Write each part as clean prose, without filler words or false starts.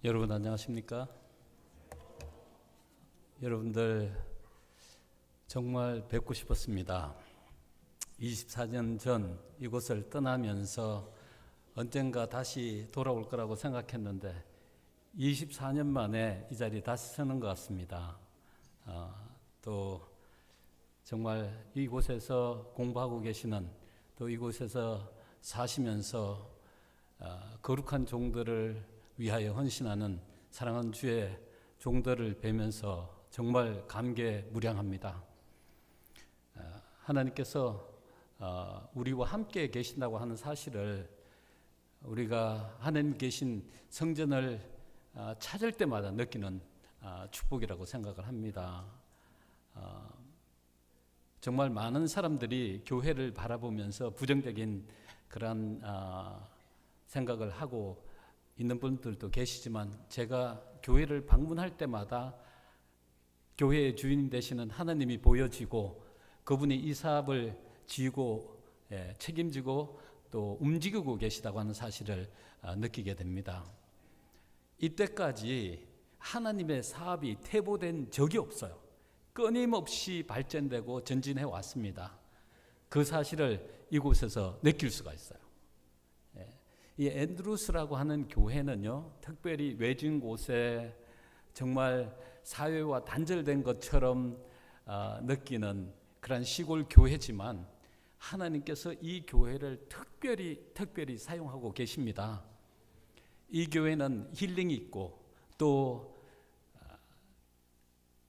여러분 안녕하십니까? 여러분들 정말 뵙고 싶었습니다. 24년 전 이곳을 떠나면서 언젠가 다시 돌아올 거라고 생각했는데 24년 만에 이 자리에 다시 서는 것 같습니다. 또 정말 이곳에서 공부하고 계시는, 또 이곳에서 사시면서 거룩한 종들을 위하여 헌신하는 사랑하는 주의 종들을 뵈면서 정말 감개무량합니다. 하나님께서 우리와 함께 계신다고 하는 사실을 우리가 하나님 계신 성전을 찾을 때마다 느끼는 축복이라고 생각을 합니다. 정말 많은 사람들이 교회를 바라보면서 부정적인 그런 생각을 하고 있는 분들도 계시지만, 제가 교회를 방문할 때마다 교회의 주인 되시는 하나님이 보여지고 그분이 이 사업을 지고 책임지고 또 움직이고 계시다고 하는 사실을 느끼게 됩니다. 이때까지 하나님의 사업이 퇴보된 적이 없어요. 끊임없이 발전되고 전진해 왔습니다. 그 사실을 이곳에서 느낄 수가 있어요. 이 앤드루스라고 하는 교회는요, 특별히 외진 곳에 정말 사회와 단절된 것처럼 느끼는 그런 시골 교회지만, 하나님께서 이 교회를 특별히 사용하고 계십니다. 이 교회는 힐링이 있고, 또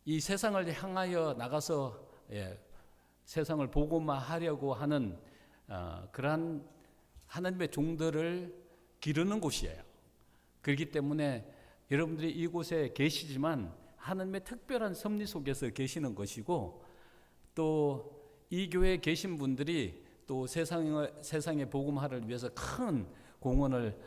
이 세상을 향하여 나가서 세상을 복음화하려고 하는 그러한 하나님의 종들을 기르는 곳이에요. 그렇기 때문에 여러분들이 이곳에 계시지만 하나님의 특별한 섭리 속에서 계시는 것이고, 또 이 교회에 계신 분들이 또 세상의 복음화를 위해서 큰 공헌을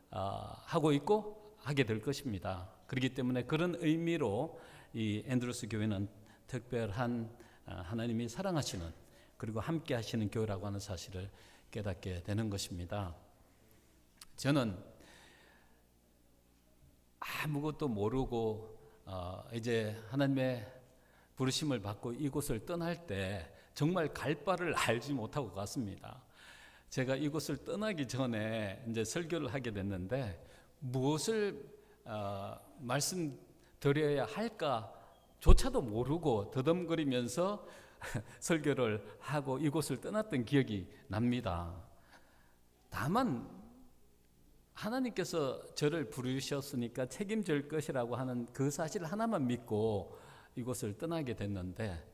하고 있고 하게 될 것입니다. 그렇기 때문에 그런 의미로 이 앤드루스 교회는 특별한 하나님이 사랑하시는, 그리고 함께 하시는 교회라고 하는 사실을 깨닫게 되는 것입니다. 저는 아무것도 모르고 이제 하나님의 부르심을 받고 이곳을 떠날 때 정말 갈 바를 알지 못하고 갔습니다. 제가 이곳을 떠나기 전에 이제 설교를 하게 됐는데, 무엇을 말씀드려야 할까조차도 모르고 더듬거리면서 설교를 하고 이곳을 떠났던 기억이 납니다. 다만 하나님께서 저를 부르셨으니까 책임질 것이라고 하는 그 사실 하나만 믿고 이곳을 떠나게 됐는데,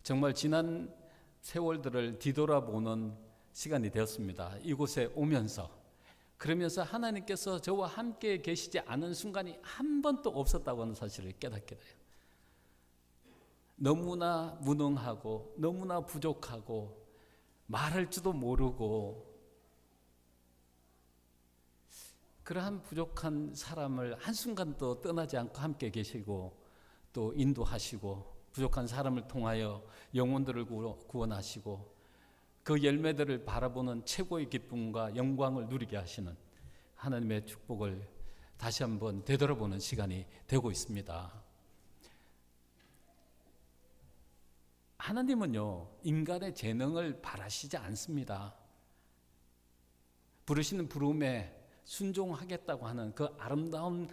정말 지난 세월들을 뒤돌아보는 시간이 되었습니다. 이곳에 오면서, 그러면서 하나님께서 저와 함께 계시지 않은 순간이 한 번도 없었다고 하는 사실을 깨닫게 돼요. 너무나 무능하고 너무나 부족하고 말할 줄도 모르고, 그러한 부족한 사람을 한순간도 떠나지 않고 함께 계시고 또 인도하시고, 부족한 사람을 통하여 영혼들을 구원하시고 그 열매들을 바라보는 최고의 기쁨과 영광을 누리게 하시는 하나님의 축복을 다시 한번 되돌아보는 시간이 되고 있습니다. 하나님은요, 인간의 재능을 바라시지 않습니다. 부르시는 부름에 순종하겠다고 하는 그 아름다운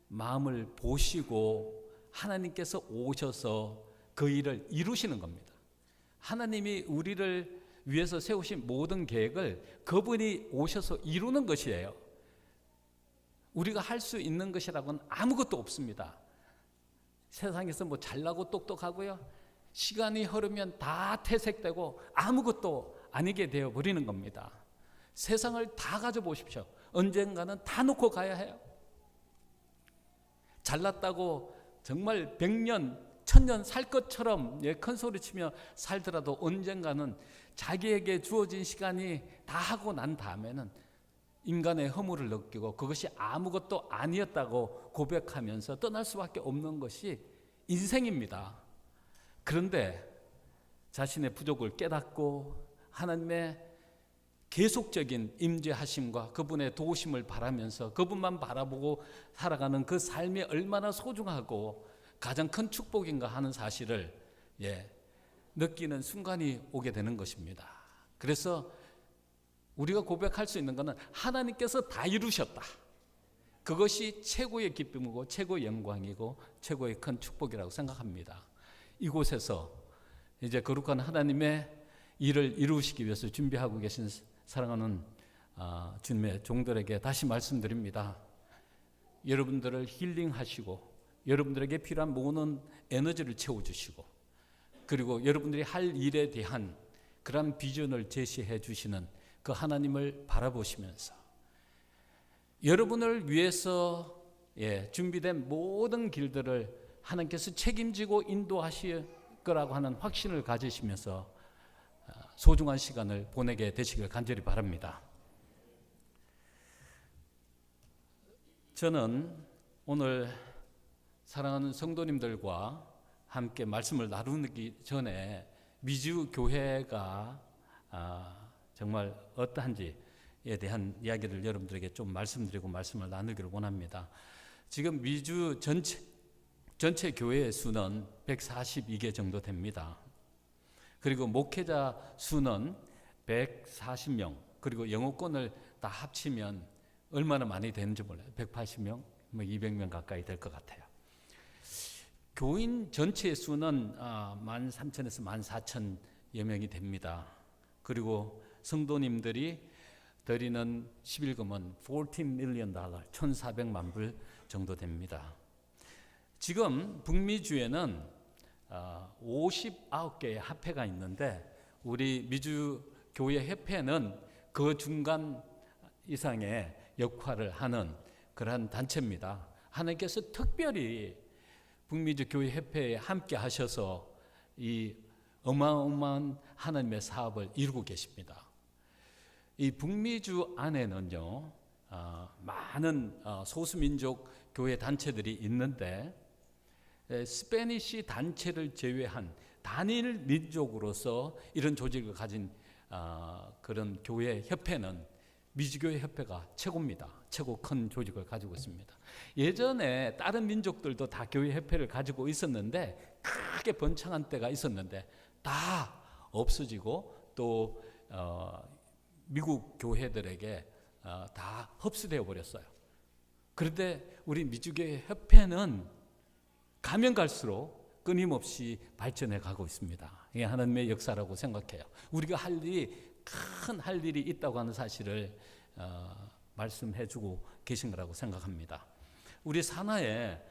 마음을 보시고 하나님께서 오셔서 그 일을 이루시는 겁니다. 하나님이 우리를 위해서 세우신 모든 계획을 그분이 오셔서 이루는 것이에요. 우리가 할 수 있는 것이라고는 아무것도 없습니다. 세상에서 뭐 잘나고 똑똑하고요, 시간이 흐르면 다 퇴색되고 아무것도 아니게 되어버리는 겁니다. 세상을 다 가져보십시오. 언젠가는 다 놓고 가야 해요. 잘났다고 정말 100년, 1000년 살 것처럼 큰 소리치며 살더라도 언젠가는 자기에게 주어진 시간이 다 하고 난 다음에는 인간의 허물을 느끼고 그것이 아무것도 아니었다고 고백하면서 떠날 수밖에 없는 것이 인생입니다. 그런데 자신의 부족을 깨닫고 하나님의 계속적인 임재하심과 그분의 도우심을 바라면서 그분만 바라보고 살아가는 그 삶이 얼마나 소중하고 가장 큰 축복인가 하는 사실을 느끼는 순간이 오게 되는 것입니다. 그래서 우리가 고백할 수 있는 것은 하나님께서 다 이루셨다. 그것이 최고의 기쁨이고 최고의 영광이고 최고의 큰 축복이라고 생각합니다. 이곳에서 이제 거룩한 하나님의 일을 이루시기 위해서 준비하고 계신 사랑하는 주님의 종들에게 다시 말씀드립니다. 여러분들을 힐링하시고 여러분들에게 필요한 모든 에너지를 채워주시고 그리고 여러분들이 할 일에 대한 그런 비전을 제시해 주시는 그 하나님을 바라보시면서 여러분을 위해서 준비된 모든 길들을 하나님께서 책임지고 인도하실 거라고 하는 확신을 가지시면서 소중한 시간을 보내게 되시길 간절히 바랍니다. 저는 오늘 사랑하는 성도님들과 함께 말씀을 나누기 전에 미주 교회가 정말 어떠한지에 대한 이야기를 여러분들에게 좀 말씀드리고 말씀을 나누기를 원합니다. 지금 미주 전체 교회의 수는 142개 정도 됩니다. 그리고 목회자 수는 140명, 그리고 영어권을 다 합치면 얼마나 많이 되는지 몰라요. 180명, 200명 가까이 될 것 같아요. 교인 전체 수는 13,000에서 14,000여 명이 됩니다. 그리고 성도님들이 드리는 11금은 $14 million, 1,400만 불 정도 됩니다. 지금 북미주에는 59개의 합회가 있는데 우리 미주교회 협회는 그 중간 이상의 역할을 하는 그러한 단체입니다. 하나님께서 특별히 북미주 교회 협회에 함께 하셔서 이 어마어마한 하나님의 사업을 이루고 계십니다. 이 북미주 안에는요 많은 소수민족 교회 단체들이 있는데 스페니시 단체를 제외한 단일 민족으로서 이런 조직을 가진 그런 교회 협회는 미주교회 협회가 최고입니다. 최고 큰 조직을 가지고 있습니다. 예전에 다른 민족들도 다 교회 협회를 가지고 있었는데 크게 번창한 때가 있었는데 다 없어지고 또 미국 교회들에게 다 흡수되어 버렸어요. 그런데 우리 미주교회 협회는 가면 갈수록 끊임없이 발전해 가고 있습니다. 이게 하나님의 역사라고 생각해요. 우리가 할 일이 큰 할 일이 있다고 하는 사실을 말씀해 주고 계신 거라고 생각합니다. 우리 산하에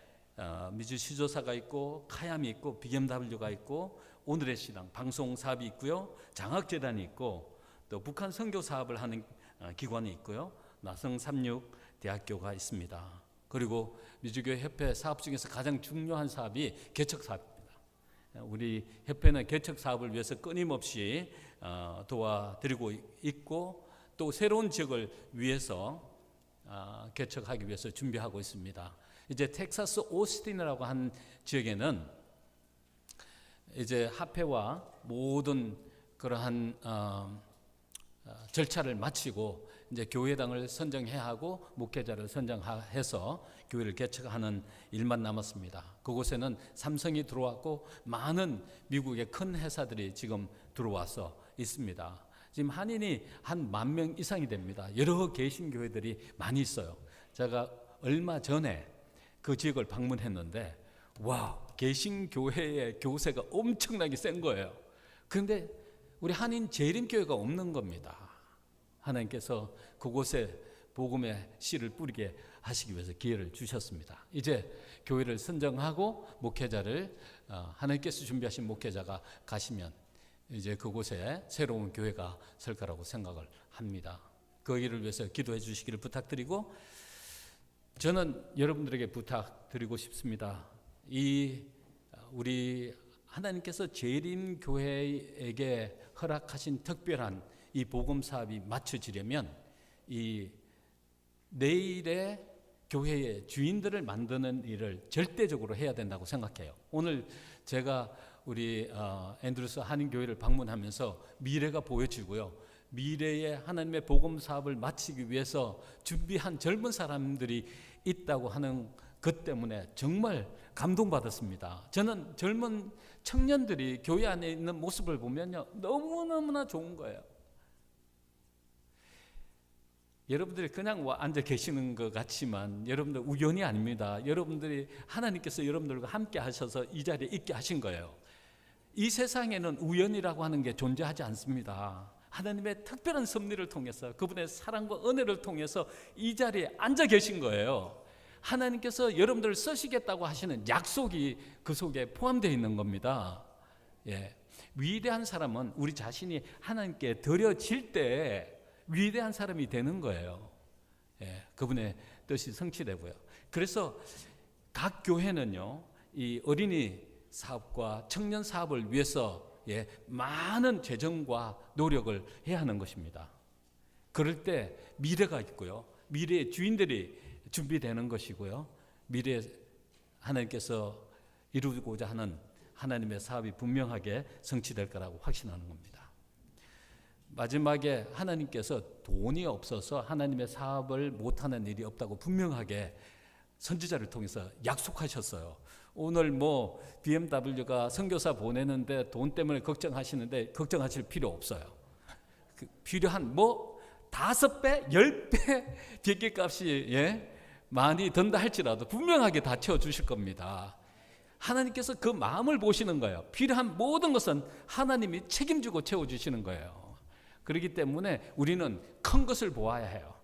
미주 시조사가 있고 카얌이 있고 BMW가 있고 오늘의 신앙 방송 사업이 있고요. 장학재단이 있고 또 북한 선교 사업을 하는 기관이 있고요. 나성 삼육 대학교가 있습니다. 그리고 미주교회 협회 사업 중에서 가장 중요한 사업이 개척 사업입니다. 우리 협회는 개척 사업을 위해서 끊임없이 도와드리고 있고 또 새로운 지역을 위해서 개척하기 위해서 준비하고 있습니다. 이제 텍사스 오스틴이라고 한 지역에는 이제 합회와 모든 그러한 절차를 마치고 이제 교회당을 선정해야 하고 목회자를 선정해서 교회를 개척하는 일만 남았습니다. 그곳에는 삼성이 들어왔고 많은 미국의 큰 회사들이 지금 들어와서 있습니다. 지금 한인이 한 10,000명 이상이 됩니다. 여러 개신교회들이 많이 있어요. 제가 얼마 전에 그 지역을 방문했는데 와, 개신교회의 교세가 엄청나게 센 거예요. 그런데 우리 한인 재림교회가 없는 겁니다. 하나님께서 그곳에 복음의 씨를 뿌리게 하시기 위해서 기회를 주셨습니다. 이제 교회를 선정하고 목회자를 하나님께서 준비하신 목회자가 가시면 이제 그곳에 새로운 교회가 설 거라고 생각을 합니다. 그 일을 위해서 기도해 주시기를 부탁드리고 저는 여러분들에게 부탁드리고 싶습니다. 이 우리 하나님께서 재림교회에게 허락하신 특별한 이 복음 사업이 맞춰지려면 이 내일의 교회의 주인들을 만드는 일을 절대적으로 해야 된다고 생각해요. 오늘 제가 우리 앤드루스 한인교회를 방문하면서 미래가 보여지고요. 미래의 하나님의 복음 사업을 마치기 위해서 준비한 젊은 사람들이 있다고 하는 것 때문에 정말 감동받았습니다. 저는 젊은 청년들이 교회 안에 있는 모습을 보면요, 너무너무나 좋은 거예요. 여러분들이 그냥 앉아 계시는 것 같지만 여러분들 우연이 아닙니다. 여러분들이 하나님께서 여러분들과 함께 하셔서 이 자리에 있게 하신 거예요. 이 세상에는 우연이라고 하는 게 존재하지 않습니다. 하나님의 특별한 섭리를 통해서, 그분의 사랑과 은혜를 통해서 이 자리에 앉아 계신 거예요. 하나님께서 여러분들을 쓰시겠다고 하시는 약속이 그 속에 포함되어 있는 겁니다. 예. 위대한 사람은 우리 자신이 하나님께 드려질 때 위대한 사람이 되는 거예요. 예. 그분의 뜻이 성취되고요. 그래서 각 교회는요, 이 어린이 사업과 청년 사업을 위해서 많은 재정과 노력을 해야 하는 것입니다. 그럴 때 미래가 있고요, 미래의 주인들이 준비되는 것이고요, 미래에 하나님께서 이루고자 하는 하나님의 사업이 분명하게 성취될 거라고 확신하는 겁니다. 마지막에 하나님께서 돈이 없어서 하나님의 사업을 못하는 일이 없다고 분명하게 선지자를 통해서 약속하셨어요. 오늘 BMW가 선교사 보내는데 돈 때문에 걱정하시는데 걱정하실 필요 없어요. 필요한 5배, 10배 비행기값이 많이 든다 할지라도 분명하게 다 채워주실 겁니다. 하나님께서 그 마음을 보시는 거예요. 필요한 모든 것은 하나님이 책임지고 채워주시는 거예요. 그렇기 때문에 우리는 큰 것을 보아야 해요.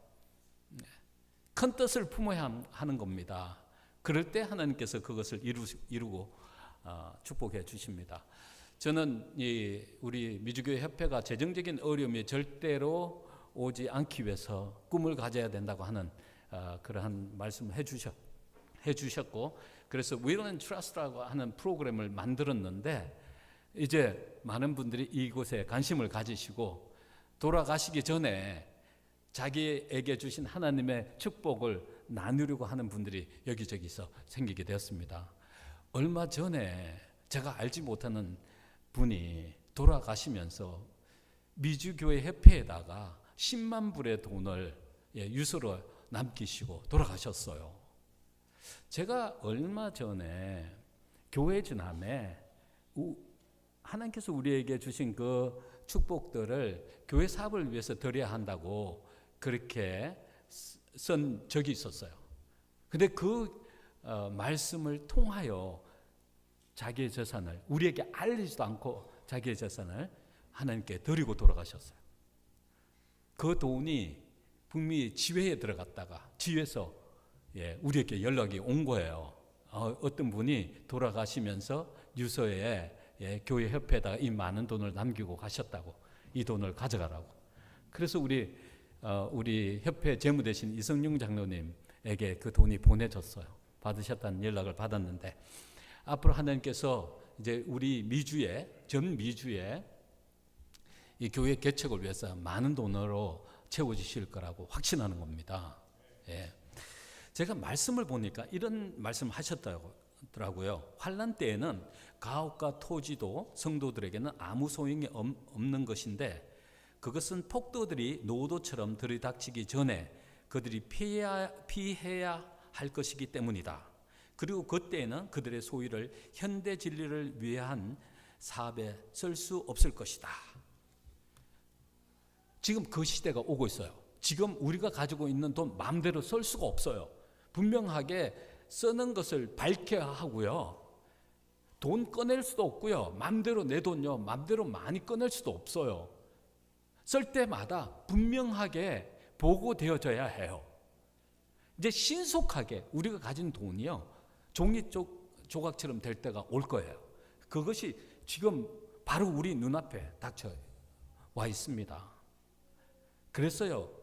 큰 뜻을 품어야 하는 겁니다. 그럴 때 하나님께서 그것을 이루고 축복해 주십니다. 저는 우리 미주교회 협회가 재정적인 어려움이 절대로 오지 않기 위해서 꿈을 가져야 된다고 하는 그러한 말씀을 해주셨고, 그래서 Will and Trust라고 하는 프로그램을 만들었는데, 이제 많은 분들이 이곳에 관심을 가지시고 돌아가시기 전에 자기에게 주신 하나님의 축복을 나누려고 하는 분들이 여기저기서 생기게 되었습니다. 얼마 전에 제가 알지 못하는 분이 돌아가시면서 미주교회 협회에다가 10만 불의 돈을 유서로 남기시고 돌아가셨어요. 제가 얼마 전에 교회 지남에 하나님께서 우리에게 주신 그 축복들을 교회 사업을 위해서 드려야 한다고 그렇게 쓴 적이 있었어요. 근데 그 말씀을 통하여 자기의 재산을 우리에게 알리지도 않고 자기의 재산을 하나님께 드리고 돌아가셨어요. 그 돈이 북미 지회에 들어갔다가 지회에서 우리에게 연락이 온 거예요. 어떤 분이 돌아가시면서 유서에 교회 협회에다가 이 많은 돈을 남기고 가셨다고, 이 돈을 가져가라고. 그래서 우리 협회 재무대신 이성용 장로님에게 그 돈이 보내졌어요. 받으셨다는 연락을 받았는데, 앞으로 하나님께서 이제 우리 전 미주에 이 교회 개척을 위해서 많은 돈으로 채워주실 거라고 확신하는 겁니다. 제가 말씀을 보니까 이런 말씀 하셨더라고요. 환난 때에는 가옥과 토지도 성도들에게는 아무 소용이 없는 것인데, 그것은 폭도들이 노도처럼 들이닥치기 전에 그들이 피해야 할 것이기 때문이다. 그리고 그때에는 그들의 소유를 현대 진리를 위한 사업에 쓸 수 없을 것이다. 지금 그 시대가 오고 있어요. 지금 우리가 가지고 있는 돈 마음대로 쓸 수가 없어요. 분명하게 쓰는 것을 밝혀야 하고요. 돈 꺼낼 수도 없고요. 마음대로 내 돈요, 마음대로 많이 꺼낼 수도 없어요. 쓸 때마다 분명하게 보고되어져야 해요. 이제 신속하게 우리가 가진 돈이요, 종이 조각처럼 될 때가 올 거예요. 그것이 지금 바로 우리 눈앞에 닥쳐 와 있습니다. 그래서요,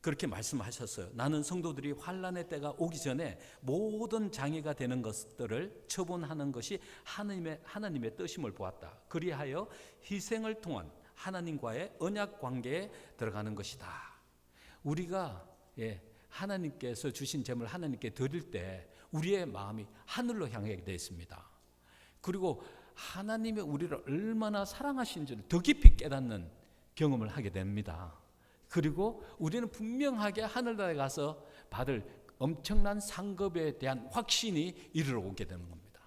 그렇게 말씀하셨어요. 나는 성도들이 환난의 때가 오기 전에 모든 장애가 되는 것들을 처분하는 것이 하나님의 뜻임을 보았다. 그리하여 희생을 통한 하나님과의 언약 관계에 들어가는 것이다. 우리가 하나님께서 주신 재물을 하나님께 드릴 때 우리의 마음이 하늘로 향하게 되어 있습니다. 그리고 하나님이 우리를 얼마나 사랑하신지를 더 깊이 깨닫는 경험을 하게 됩니다. 그리고 우리는 분명하게 하늘나라에 가서 받을 엄청난 상급에 대한 확신이 이르러 오게 되는 겁니다.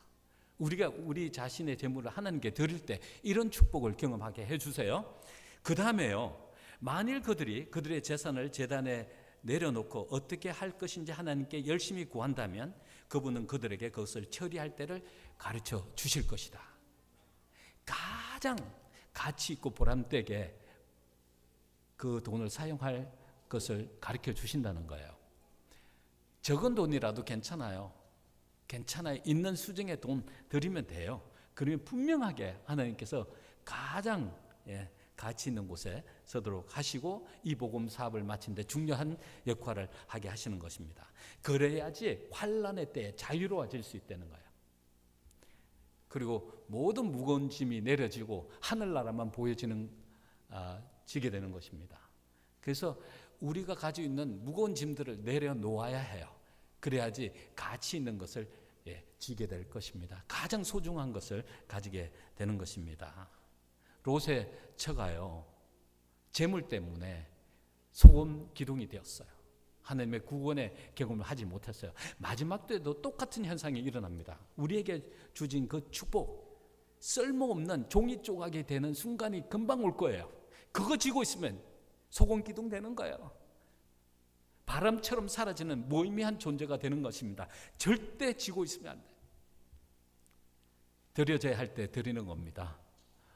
우리가 우리 자신의 재물을 하나님께 드릴 때 이런 축복을 경험하게 해주세요. 그 다음에요, 만일 그들의 재산을 제단에 내려놓고 어떻게 할 것인지 하나님께 열심히 구한다면 그분은 그들에게 그것을 처리할 때를 가르쳐 주실 것이다. 가장 가치 있고 보람되게 그 돈을 사용할 것을 가르쳐 주신다는 거예요. 적은 돈이라도 괜찮아요. 있는 수중에 돈 드리면 돼요. 그러면 분명하게 하나님께서 가장 가치 있는 곳에 서도록 하시고 이 복음 사업을 마친 데 중요한 역할을 하게 하시는 것입니다. 그래야지 환난의 때에 자유로워질 수 있다는 거예요. 그리고 모든 무거운 짐이 내려지고 하늘나라만 지게 되는 것입니다. 그래서 우리가 가지고 있는 무거운 짐들을 내려놓아야 해요. 그래야지 가치 있는 것을 지게 될 것입니다. 가장 소중한 것을 가지게 되는 것입니다. 롯의 처가요, 재물 때문에 소금 기둥이 되었어요. 하나님의 구원의 경험을 하지 못했어요. 마지막 때도 똑같은 현상이 일어납니다. 우리에게 주신 그 축복, 쓸모없는 종이 조각이 되는 순간이 금방 올 거예요. 그거 지고 있으면 소금 기둥 되는 거예요. 바람처럼 사라지는 무의미한 존재가 되는 것입니다. 절대 지고 있으면 안 돼요. 드려져야 할 때 드리는 겁니다.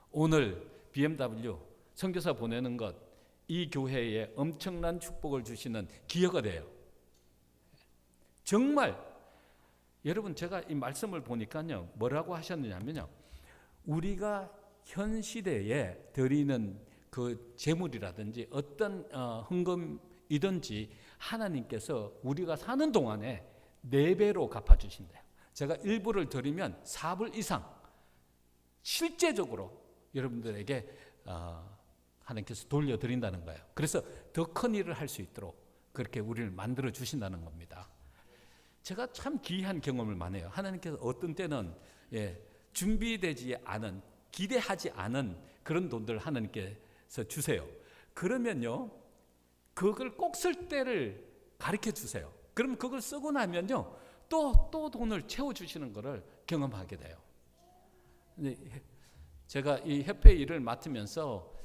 오늘 BMW 선교사 보내는 것, 이 교회에 엄청난 축복을 주시는 기여가 돼요. 정말 여러분, 제가 이 말씀을 보니까요, 뭐라고 하셨느냐면요, 우리가 현 시대에 드리는 그 재물이라든지 어떤 헌금이든지 하나님께서 우리가 사는 동안에 4배로 갚아주신대요. 제가 1불을 드리면 4불 이상 실제적으로 여러분들에게 하나님께서 돌려드린다는 거예요. 그래서 더 큰 일을 할 수 있도록 그렇게 우리를 만들어 주신다는 겁니다. 제가 참 기이한 경험을 많이 해요. 하나님께서 어떤 때는 준비되지 않은, 기대하지 않은 그런 돈들을 하나님께서 주세요. 그러면요, 그걸 꼭 쓸 때를 가르쳐 주세요. 그럼 그걸 쓰고 나면요, 또 돈을 채워주시는 것을 경험하게 돼요. 제가 이 협회 일을 맡으면서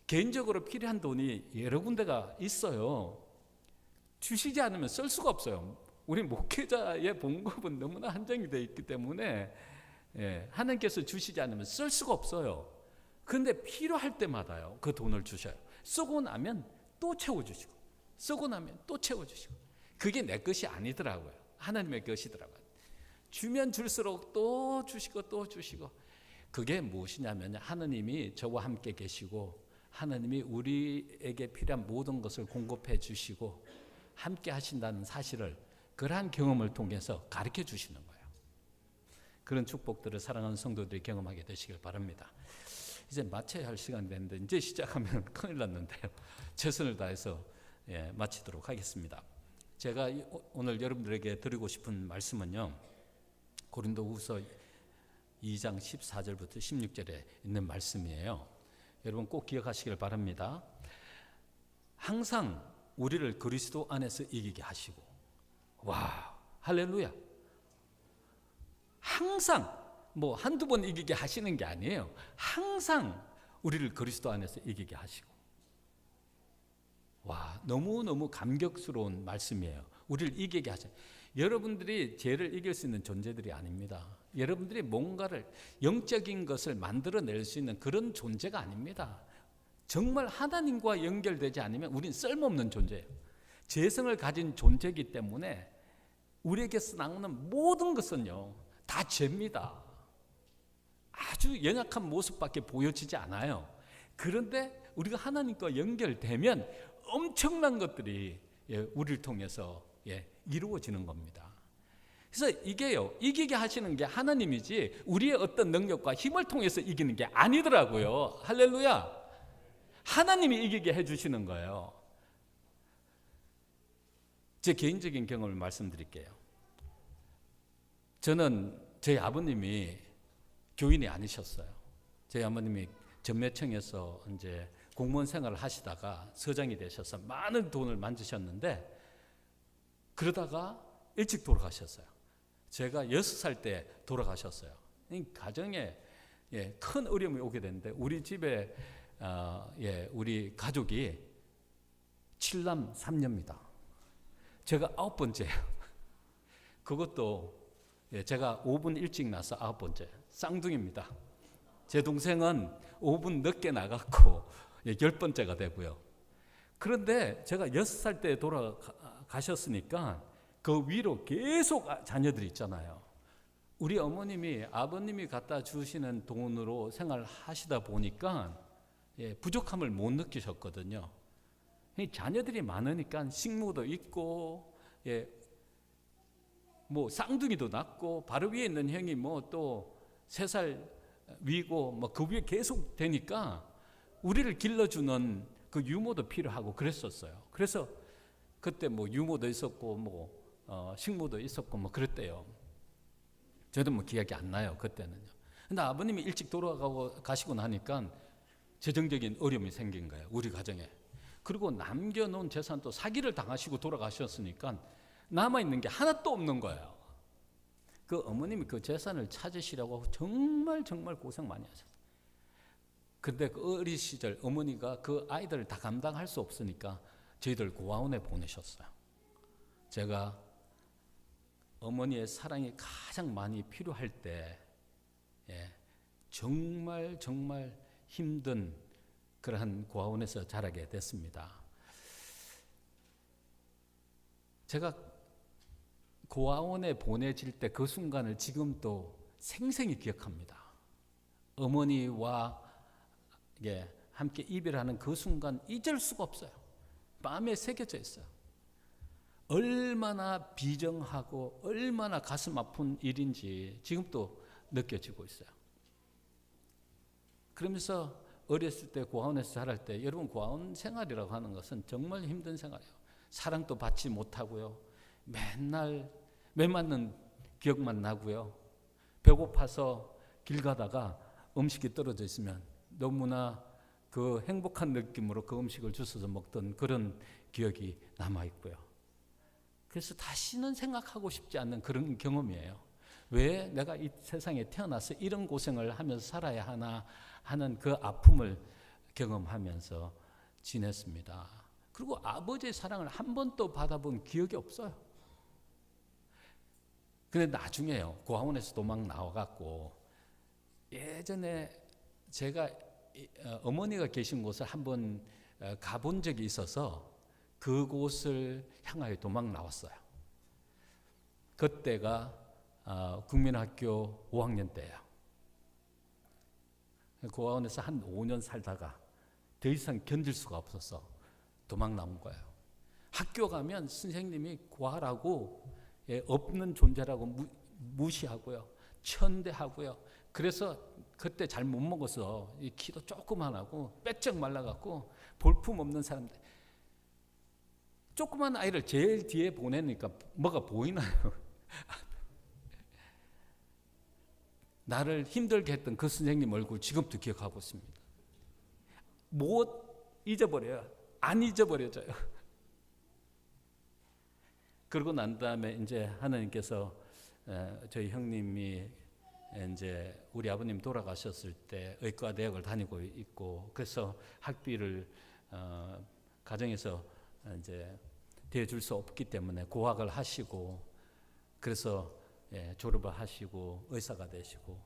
개인적으로 필요한 돈이 여러 군데가 있어요. 주시지 않으면 쓸 수가 없어요. 우리 목회자의 봉급은 너무나 한정이 되어 있기 때문에 하나님께서 주시지 않으면 쓸 수가 없어요. 그런데 필요할 때마다요, 그 돈을 주셔요. 쓰고 나면 또 채워주시고, 쓰고 나면 또 채워주시고. 그게 내 것이 아니더라고요. 하나님의 것이더라고요. 주면 줄수록 또 주시고 또 주시고. 그게 무엇이냐면 하나님이 저와 함께 계시고 하나님이 우리에게 필요한 모든 것을 공급해 주시고 함께 하신다는 사실을, 그러한 경험을 통해서 가르쳐 주시는 거예요. 그런 축복들을 사랑하는 성도들이 경험하게 되시길 바랍니다. 이제 마쳐야 할 시간이 됐는데 이제 시작하면 큰일 났는데요. 최선을 다해서 마치도록 하겠습니다. 제가 오늘 여러분들에게 드리고 싶은 말씀은요, 고린도후서 2장 14절부터 16절에 있는 말씀이에요. 여러분 꼭 기억하시길 바랍니다. 항상 우리를 그리스도 안에서 이기게 하시고, 와, 할렐루야. 항상 뭐 한두 번 이기게 하시는 게 아니에요. 항상 우리를 그리스도 안에서 이기게 하시고. 와, 너무너무 감격스러운 말씀이에요. 우리를 이기게 하셔요. 여러분들이 죄를 이길 수 있는 존재들이 아닙니다. 여러분들이 뭔가를, 영적인 것을 만들어낼 수 있는 그런 존재가 아닙니다. 정말 하나님과 연결되지 않으면 우린 쓸모없는 존재예요. 재성을 가진 존재이기 때문에 우리에게서 나오는 모든 것은요, 다 죄입니다. 아주 연약한 모습밖에 보여지지 않아요. 그런데 우리가 하나님과 연결되면 엄청난 것들이 우리를 통해서 이루어지는 겁니다. 그래서 이게요, 이기게 하시는 게 하나님이지 우리의 어떤 능력과 힘을 통해서 이기는 게 아니더라고요. 할렐루야. 하나님이 이기게 해주시는 거예요. 제 개인적인 경험을 말씀드릴게요. 저는 저희 아버님이 교인이 아니셨어요. 저희 아버님이 전매청에서 이제 공무원 생활을 하시다가 서장이 되셔서 많은 돈을 만드셨는데 그러다가 일찍 돌아가셨어요. 제가 6살 때 돌아가셨어요. 가정에 큰 어려움이 오게 됐는데 우리 집에 우리 가족이 7남 3녀입니다. 제가 9번째예요. 그것도 제가 5분 일찍 나서 9번째 쌍둥이입니다. 제 동생은 5분 늦게 나갔고 10번째가 되고요. 그런데 제가 6살 때 돌아가셨으니까 그 위로 계속 자녀들이 있잖아요. 우리 어머님이 아버님이 갖다 주시는 돈으로 생활하시다 보니까 부족함을 못 느끼셨거든요. 자녀들이 많으니까 식모도 있고 뭐 쌍둥이도 낳고 바로 위에 있는 형이 뭐 또 3살 위고 뭐 그 위에 계속 되니까 우리를 길러주는 그 유모도 필요하고 그랬었어요. 그래서 그때 뭐 유모도 있었고 뭐 식모도 있었고 뭐 그랬대요. 저도 뭐 기억이 안 나요 그때는요. 근데 아버님이 일찍 가시고 나니까 재정적인 어려움이 생긴 거예요 우리 가정에. 그리고 남겨놓은 재산도 사기를 당하시고 돌아가셨으니까 남아있는 게 하나도 없는 거예요. 그 어머님이 그 재산을 찾으시려고 정말 고생 많이 하셨어요. 근데 그 어린 시절 어머니가 그 아이들을 다 감당할 수 없으니까 저희들 고아원에 보내셨어요. 제가 어머니의 사랑이 가장 많이 필요할 때 정말 힘든 그러한 고아원에서 자라게 됐습니다. 제가 고아원에 보내질 때 그 순간을 지금도 생생히 기억합니다. 어머니와 함께 이별하는 그 순간 잊을 수가 없어요. 마음에 새겨져 있어요. 얼마나 비정하고 얼마나 가슴 아픈 일인지 지금도 느껴지고 있어요. 그러면서 어렸을 때 고아원에서 자랄 때 여러분 고아원 생활이라고 하는 것은 정말 힘든 생활이에요. 사랑도 받지 못하고요. 맨날 매맞는 기억만 나고요. 배고파서 길 가다가 음식이 떨어져 있으면 너무나 그 행복한 느낌으로 그 음식을 주워서 먹던 그런 기억이 남아있고요. 그래서 다시는 생각하고 싶지 않는 그런 경험이에요. 왜 내가 이 세상에 태어나서 이런 고생을 하면서 살아야 하나 하는 그 아픔을 경험하면서 지냈습니다. 그리고 아버지의 사랑을 한 번도 받아본 기억이 없어요. 근데 나중에요, 고아원에서 도망 나와갖고 예전에 제가 어머니가 계신 곳을 한번 가본 적이 있어서 그곳을 향하여 도망 나왔어요. 그때가 국민학교 5학년 때예요. 고아원에서 한 5년 살다가 더 이상 견딜 수가 없어서 도망 나온 거예요. 학교 가면 선생님이 고아라고 없는 존재라고 무시하고요. 천대하고요. 그래서 그때 잘 못 먹어서 이 키도 조그만하고 빼쩍 말라갖고 볼품 사람들. 조그만 아이를 제일 뒤에 보내니까 뭐가 보이나요? 나를 힘들게 했던 그 선생님 얼굴 지금도 기억하고 있습니다. 못 잊어버려요. 안 잊어버려져요. 그러고 난 다음에 이제 하나님께서 저희 형님이 이제 우리 아버님 돌아가셨을 때 의과 대학을 다니고 있고 그래서 학비를 가정에서 이제 대줄 수 없기 때문에 고학을 하시고 그래서 졸업을 하시고 의사가 되시고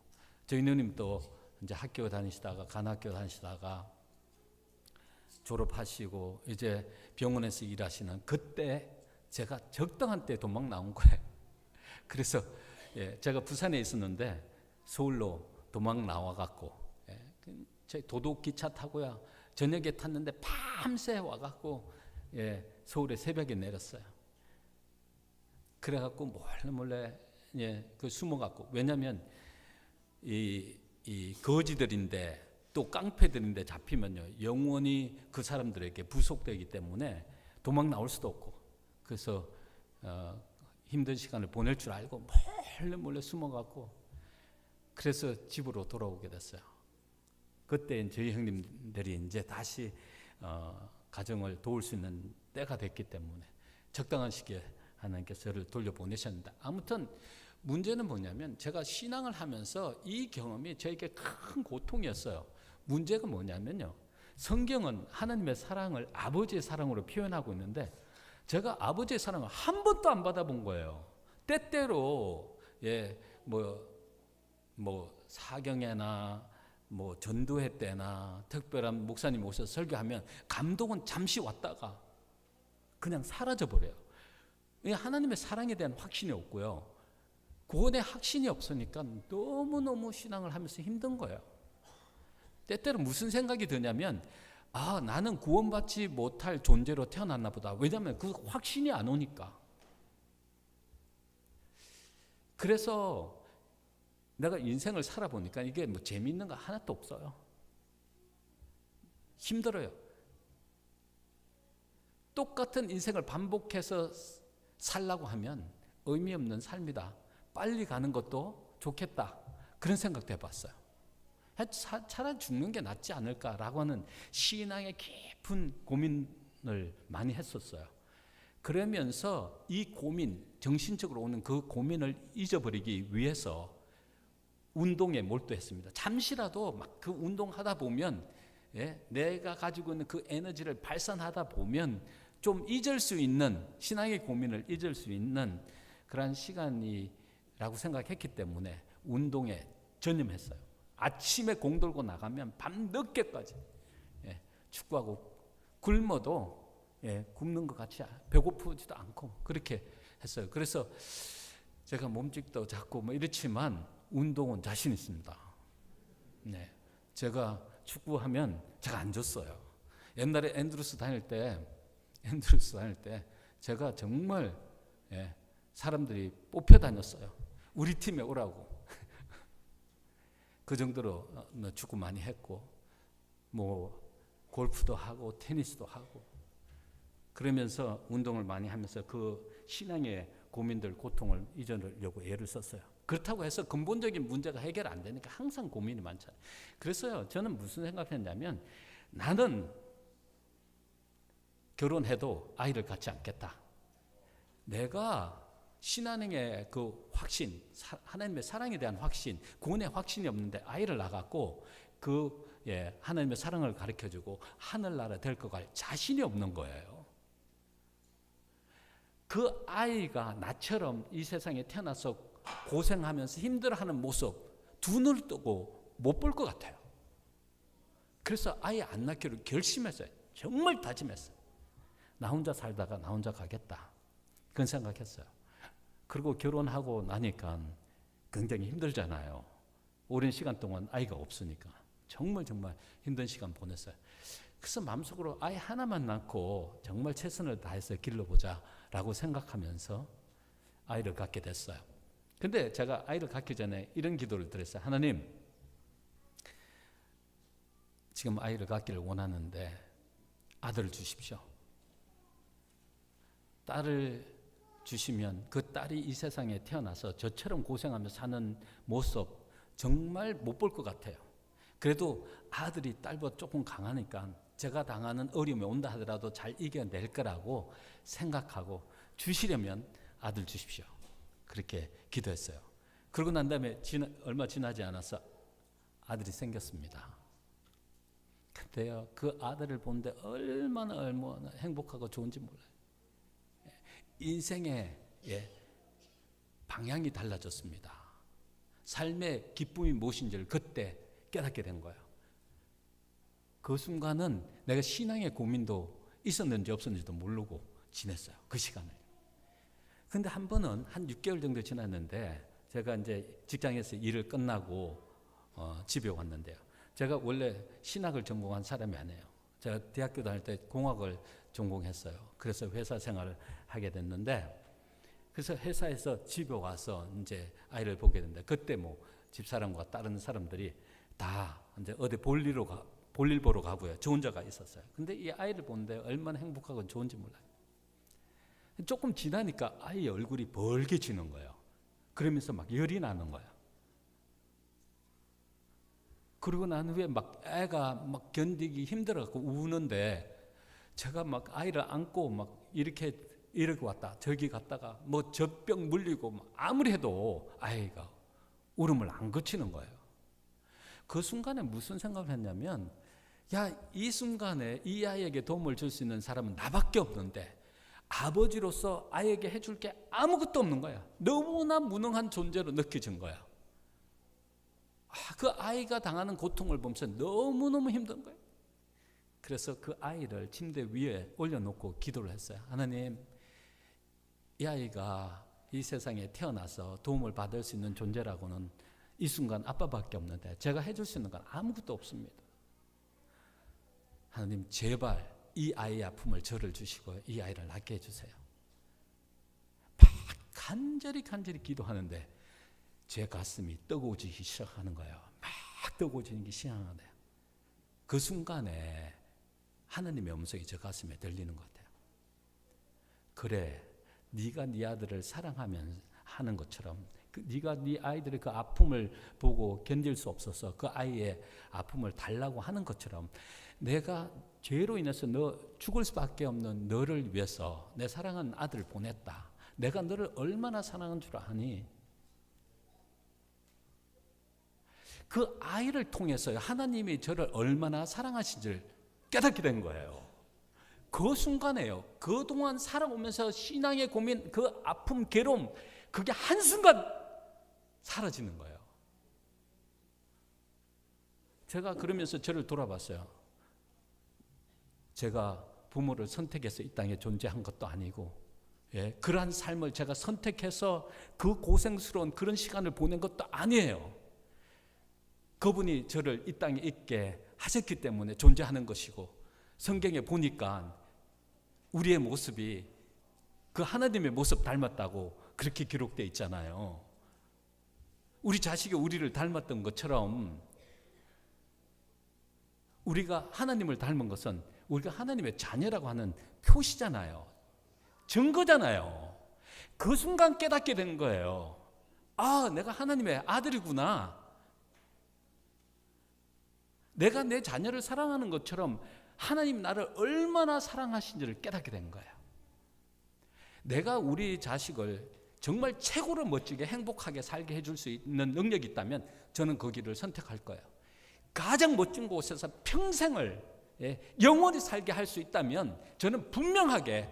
저희 누님도 이제 학교 다니시다가 간학교 다니시다가 졸업하시고 이제 병원에서 일하시는 그때 제가 적당한 때 도망 나온 거예요. 그래서 제가 부산에 있었는데 서울로 도망 나와갖고 도둑 기차 타고요 저녁에 탔는데 밤새 와갖고 서울에 새벽에 내렸어요. 그래갖고 몰래 그 숨어갖고 왜냐하면 이 거지들인데 또 깡패들인데 잡히면요 영원히 그 사람들에게 부속되기 때문에 도망 나올 수도 없고 그래서 힘든 시간을 보낼 줄 알고 몰래 숨어갖고 그래서 집으로 돌아오게 됐어요. 그때 저희 형님들이 이제 다시 가정을 도울 수 있는 때가 됐기 때문에 적당한 시기에 하나님께서 저를 돌려보내셨는데, 아무튼 문제는 뭐냐면 제가 신앙을 하면서 이 경험이 저에게 큰 고통이었어요. 문제가 뭐냐면요, 성경은 하나님의 사랑을 아버지의 사랑으로 표현하고 있는데 제가 아버지의 사랑을 한 번도 안 받아본 거예요. 때때로 사경회나 전도회 때나 특별한 목사님 오셔서 설교하면 감동은 잠시 왔다가 그냥 사라져 버려요. 하나님의 사랑에 대한 확신이 없고요, 구원의 확신이 없으니까 너무너무 신앙을 하면서 힘든 거예요. 때때로 무슨 생각이 드냐면, 나는 구원받지 못할 존재로 태어났나 보다. 왜냐하면 그 확신이 안 오니까. 그래서 내가 인생을 살아보니까 이게 재미있는 거 하나도 없어요. 힘들어요. 똑같은 인생을 반복해서 살라고 하면 의미 없는 삶이다. 빨리 가는 것도 좋겠다. 그런 생각도 해봤어요. 차라리 죽는 게 낫지 않을까라고 하는 신앙의 깊은 고민을 많이 했었어요. 그러면서 이 고민, 정신적으로 오는 그 고민을 잊어버리기 위해서 운동에 몰두했습니다. 잠시라도 막 그 운동하다 보면, 내가 가지고 있는 그 에너지를 발산하다 보면 좀 잊을 수 있는, 신앙의 고민을 잊을 수 있는 그런 시간이라고 생각했기 때문에 운동에 전념했어요. 아침에 공 들고 나가면 밤 늦게까지 축구하고, 굶어도 굶는 것 같이 배고프지도 않고 그렇게 했어요. 그래서 제가 몸집도 작고 이렇지만 운동은 자신 있습니다. 제가 축구하면 제가 안 졌어요. 옛날에 앤드루스 다닐 때 제가 정말 사람들이 뽑혀 다녔어요. 우리 팀에 오라고. 그 정도로 축구 많이 했고, 골프도 하고 테니스도 하고, 그러면서 운동을 많이 하면서 그 신앙의 고민들, 고통을 잊으려고 애를 썼어요. 그렇다고 해서 근본적인 문제가 해결 안 되니까 항상 고민이 많잖아요. 그래서요, 저는 무슨 생각했냐면, 나는 결혼해도 아이를 갖지 않겠다. 내가 신앙의 그 확신, 하나님의 사랑에 대한 확신, 구원의 확신이 없는데 아이를 낳았고 하나님의 사랑을 가르쳐주고 하늘나라 될 것 같을 자신이 없는 거예요. 그 아이가 나처럼 이 세상에 태어나서 고생하면서 힘들어하는 모습 두 눈을 뜨고 못 볼 것 같아요. 그래서 아이 안 낳기로 결심했어요. 정말 다짐했어요. 나 혼자 살다가 나 혼자 가겠다. 그런 생각했어요. 그리고 결혼하고 나니까 굉장히 힘들잖아요. 오랜 시간 동안 아이가 없으니까 정말 힘든 시간 보냈어요. 그래서 마음속으로 아이 하나만 낳고 정말 최선을 다해서 길러보자라고 생각하면서 아이를 갖게 됐어요. 근데 제가 아이를 갖기 전에 이런 기도를 드렸어요. 하나님, 지금 아이를 갖기를 원하는데 아들을 주십시오. 딸을 주시면 그 딸이 이 세상에 태어나서 저처럼 고생하며 사는 모습 정말 못 볼 것 같아요. 그래도 아들이 딸보다 조금 강하니까 제가 당하는 어려움이 온다 하더라도 잘 이겨낼 거라고 생각하고 주시려면 아들 주십시오. 그렇게 기도했어요. 그러고 난 다음에 얼마 지나지 않아서 아들이 생겼습니다. 근데요, 그 아들을 보는데 얼마나 행복하고 좋은지 몰라요. 인생의 방향이 달라졌습니다. 삶의 기쁨이 무엇인지를 그때 깨닫게 된 거예요. 그 순간은 내가 신앙의 고민도 있었는지 없었는지도 모르고 지냈어요. 그 시간을. 근데 한 번은 한 6개월 정도 지났는데 제가 이제 직장에서 일을 끝나고 집에 왔는데요. 제가 원래 신학을 전공한 사람이 아니에요. 제가 대학교 다닐 때 공학을 전공했어요. 그래서 회사 생활을 하게 됐는데, 그래서 회사에서 집에 와서 이제 아이를 보게 됐는데, 그때 집사람과 다른 사람들이 다 이제 어디 볼일 보러 가고요. 저 혼자가 있었어요. 근데 이 아이를 보는데 얼마나 행복하고 좋은지 몰라요. 조금 지나니까 아이의 얼굴이 벌개지는 거예요. 그러면서 막 열이 나는 거예요. 그리고 난 후에 막 애가 막 견디기 힘들어갖고 우는데 제가 막 아이를 안고 막 이렇게 왔다 저기 갔다가 뭐 젖병 물리고 막 아무리 해도 아이가 울음을 안 그치는 거예요. 그 순간에 무슨 생각을 했냐면, 야, 이 순간에 이 아이에게 도움을 줄 수 있는 사람은 나밖에 없는데 아버지로서 아이에게 해줄 게 아무것도 없는 거야. 너무나 무능한 존재로 느껴진 거야. 그 아이가 당하는 고통을 보면서 너무너무 힘든 거예요. 그래서 그 아이를 침대 위에 올려놓고 기도를 했어요. 하나님, 이 아이가 이 세상에 태어나서 도움을 받을 수 있는 존재라고는 이 순간 아빠밖에 없는데 제가 해줄 수 있는 건 아무것도 없습니다. 하나님, 제발 이 아이의 아픔을 저를 주시고 이 아이를 낫게 해주세요. 막 간절히 기도하는데 제 가슴이 뜨거워지기 시작하는 거예요. 막 뜨거워지는 게 시작하는데 그 순간에 하나님의 음성이 제 가슴에 들리는 것 같아요. 그래, 네가 네 아들을 사랑하면 하는 것처럼 네가 네 아이들의 그 아픔을 보고 견딜 수 없어서 그 아이의 아픔을 달라고 하는 것처럼 내가 죄로 인해서 너 죽을 수밖에 없는 너를 위해서 내 사랑하는 아들을 보냈다. 내가 너를 얼마나 사랑한 줄 아니? 그 아이를 통해서 하나님이 저를 얼마나 사랑하신지를 깨닫게 된 거예요. 그 순간에요. 그동안 살아오면서 신앙의 고민, 그 아픔, 괴로움, 그게 한순간 사라지는 거예요. 제가 그러면서 저를 돌아봤어요. 제가 부모를 선택해서 이 땅에 존재한 것도 아니고, 그러한 삶을 제가 선택해서 그 고생스러운 그런 시간을 보낸 것도 아니에요. 그분이 저를 이 땅에 있게 하셨기 때문에 존재하는 것이고, 성경에 보니까 우리의 모습이 그 하나님의 모습 닮았다고 그렇게 기록되어 있잖아요. 우리 자식이 우리를 닮았던 것처럼 우리가 하나님을 닮은 것은 우리가 하나님의 자녀라고 하는 표시잖아요. 증거잖아요. 그 순간 깨닫게 된 거예요. 아, 내가 하나님의 아들이구나. 내가 내 자녀를 사랑하는 것처럼 하나님 나를 얼마나 사랑하신지를 깨닫게 된 거예요. 내가 우리 자식을 정말 최고로 멋지게 행복하게 살게 해줄 수 있는 능력이 있다면 저는 그 길을 선택할 거예요. 가장 멋진 곳에서 평생을 영원히 살게 할 수 있다면 저는 분명하게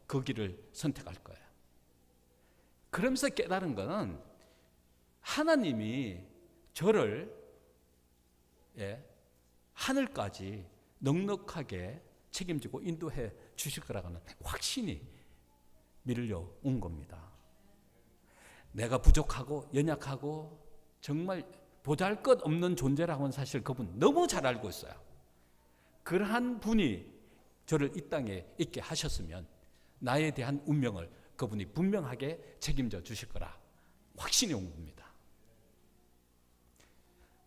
그 길을 선택할 거예요. 그러면서 깨달은 것은 하나님이 저를 하늘까지 넉넉하게 책임지고 인도해 주실 거라고 하는 확신이 밀려온 겁니다. 내가 부족하고 연약하고 정말 보잘것없는 존재라고는 사실 그분 너무 잘 알고 있어요. 그러한 분이 저를 이 땅에 있게 하셨으면 나에 대한 운명을 그분이 분명하게 책임져 주실 거라 확신이 온 겁니다.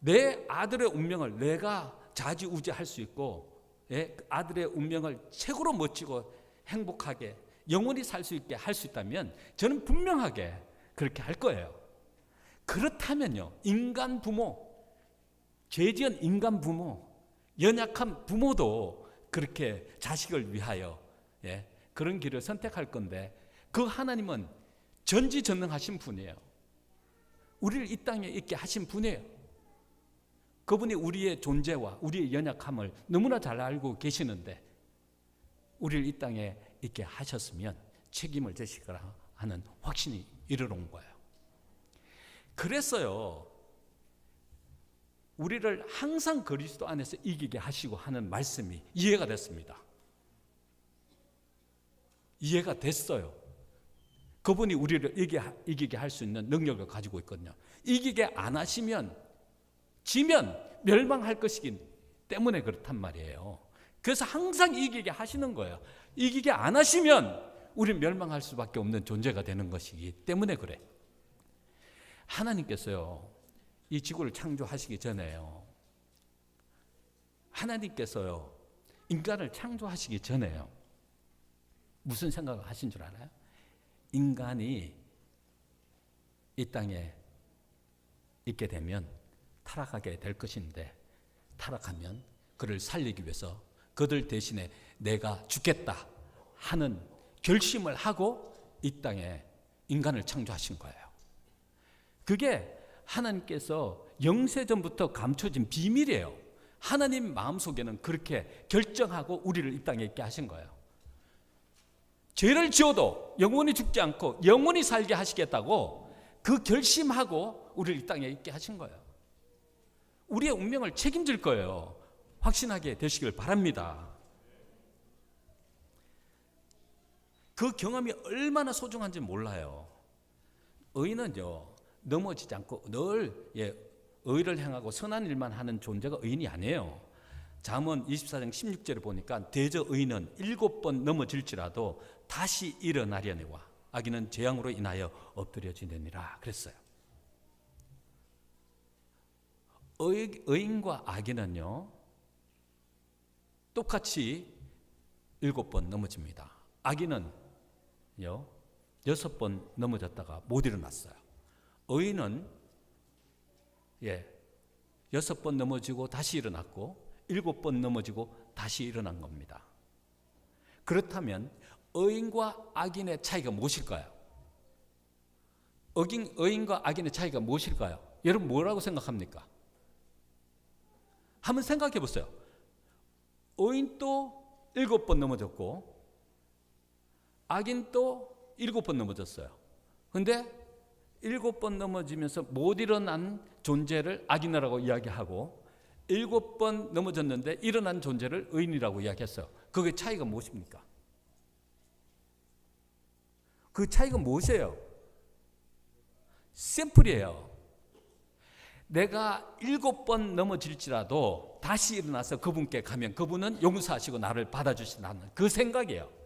내 아들의 운명을 내가 좌지우지할 수 있고 아들의 운명을 최고로 멋지고 행복하게 영원히 살 수 있게 할 수 있다면 저는 분명하게 그렇게 할 거예요. 그렇다면요, 인간 부모, 죄지은 인간 부모, 연약한 부모도 그렇게 자식을 위하여 그런 길을 선택할 건데 그 하나님은 전지전능하신 분이에요. 우리를 이 땅에 있게 하신 분이에요. 그분이 우리의 존재와 우리의 연약함을 너무나 잘 알고 계시는데 우리를 이 땅에 있게 하셨으면 책임을 지실 거라 하는 확신이 이르러온 거예요. 그래서요, 우리를 항상 그리스도 안에서 이기게 하시고 하는 말씀이 이해가 됐습니다. 이해가 됐어요. 그분이 우리를 이기게 할 수 있는 능력을 가지고 있거든요. 이기게 안 하시면 지면 멸망할 것이기 때문에 그렇단 말이에요. 그래서 항상 이기게 하시는 거예요. 이기게 안 하시면 우리는 멸망할 수밖에 없는 존재가 되는 것이기 때문에 그래. 하나님께서요, 이 지구를 창조하시기 전에요, 하나님께서요, 인간을 창조하시기 전에요, 무슨 생각을 하신 줄 알아요? 인간이 이 땅에 있게 되면 타락하게 될 것인데 타락하면 그를 살리기 위해서 그들 대신에 내가 죽겠다 하는 결심을 하고 이 땅에 인간을 창조하신 거예요. 그게 하나님께서 영세전부터 감춰진 비밀이에요. 하나님 마음속에는 그렇게 결정하고 우리를 이 땅에 있게 하신 거예요. 죄를 지어도 영원히 죽지 않고 영원히 살게 하시겠다고 그 결심하고 우리를 이 땅에 있게 하신 거예요. 우리의 운명을 책임질 거예요. 확신하게 되시길 바랍니다. 그 경험이 얼마나 소중한지 몰라요. 의인은요, 넘어지지 않고 늘 의를 행하고 선한 일만 하는 존재가 의인이 아니에요. 잠언 24장 16절에 보니까 대저 의인은 7번 넘어질지라도 다시 일어나려니와 악인은 재앙으로 인하여 엎드려지느니라 그랬어요. 의인과 악인은요 똑같이 7번 넘어집니다. 악인은요 6번 넘어졌다가 못 일어났어요. 의인은 6번 넘어지고 다시 일어났고 7번 넘어지고 다시 일어난 겁니다. 그렇다면 의인과 악인의 차이가 무엇일까요? 의인과 악인의 차이가 무엇일까요? 여러분 뭐라고 생각합니까? 한번 생각해 보세요. 의인도 7번 넘어졌고 악인도 7번 넘어졌어요. 그런데 7번 넘어지면서 못 일어난 존재를 악인이라고 이야기하고 7번 넘어졌는데 일어난 존재를 의인이라고 이야기했어요. 그게 차이가 무엇입니까? 그 차이가 무엇이에요? 심플이에요. 내가 7번 넘어질지라도 다시 일어나서 그분께 가면 그분은 용서하시고 나를 받아주신다는 그 생각이에요.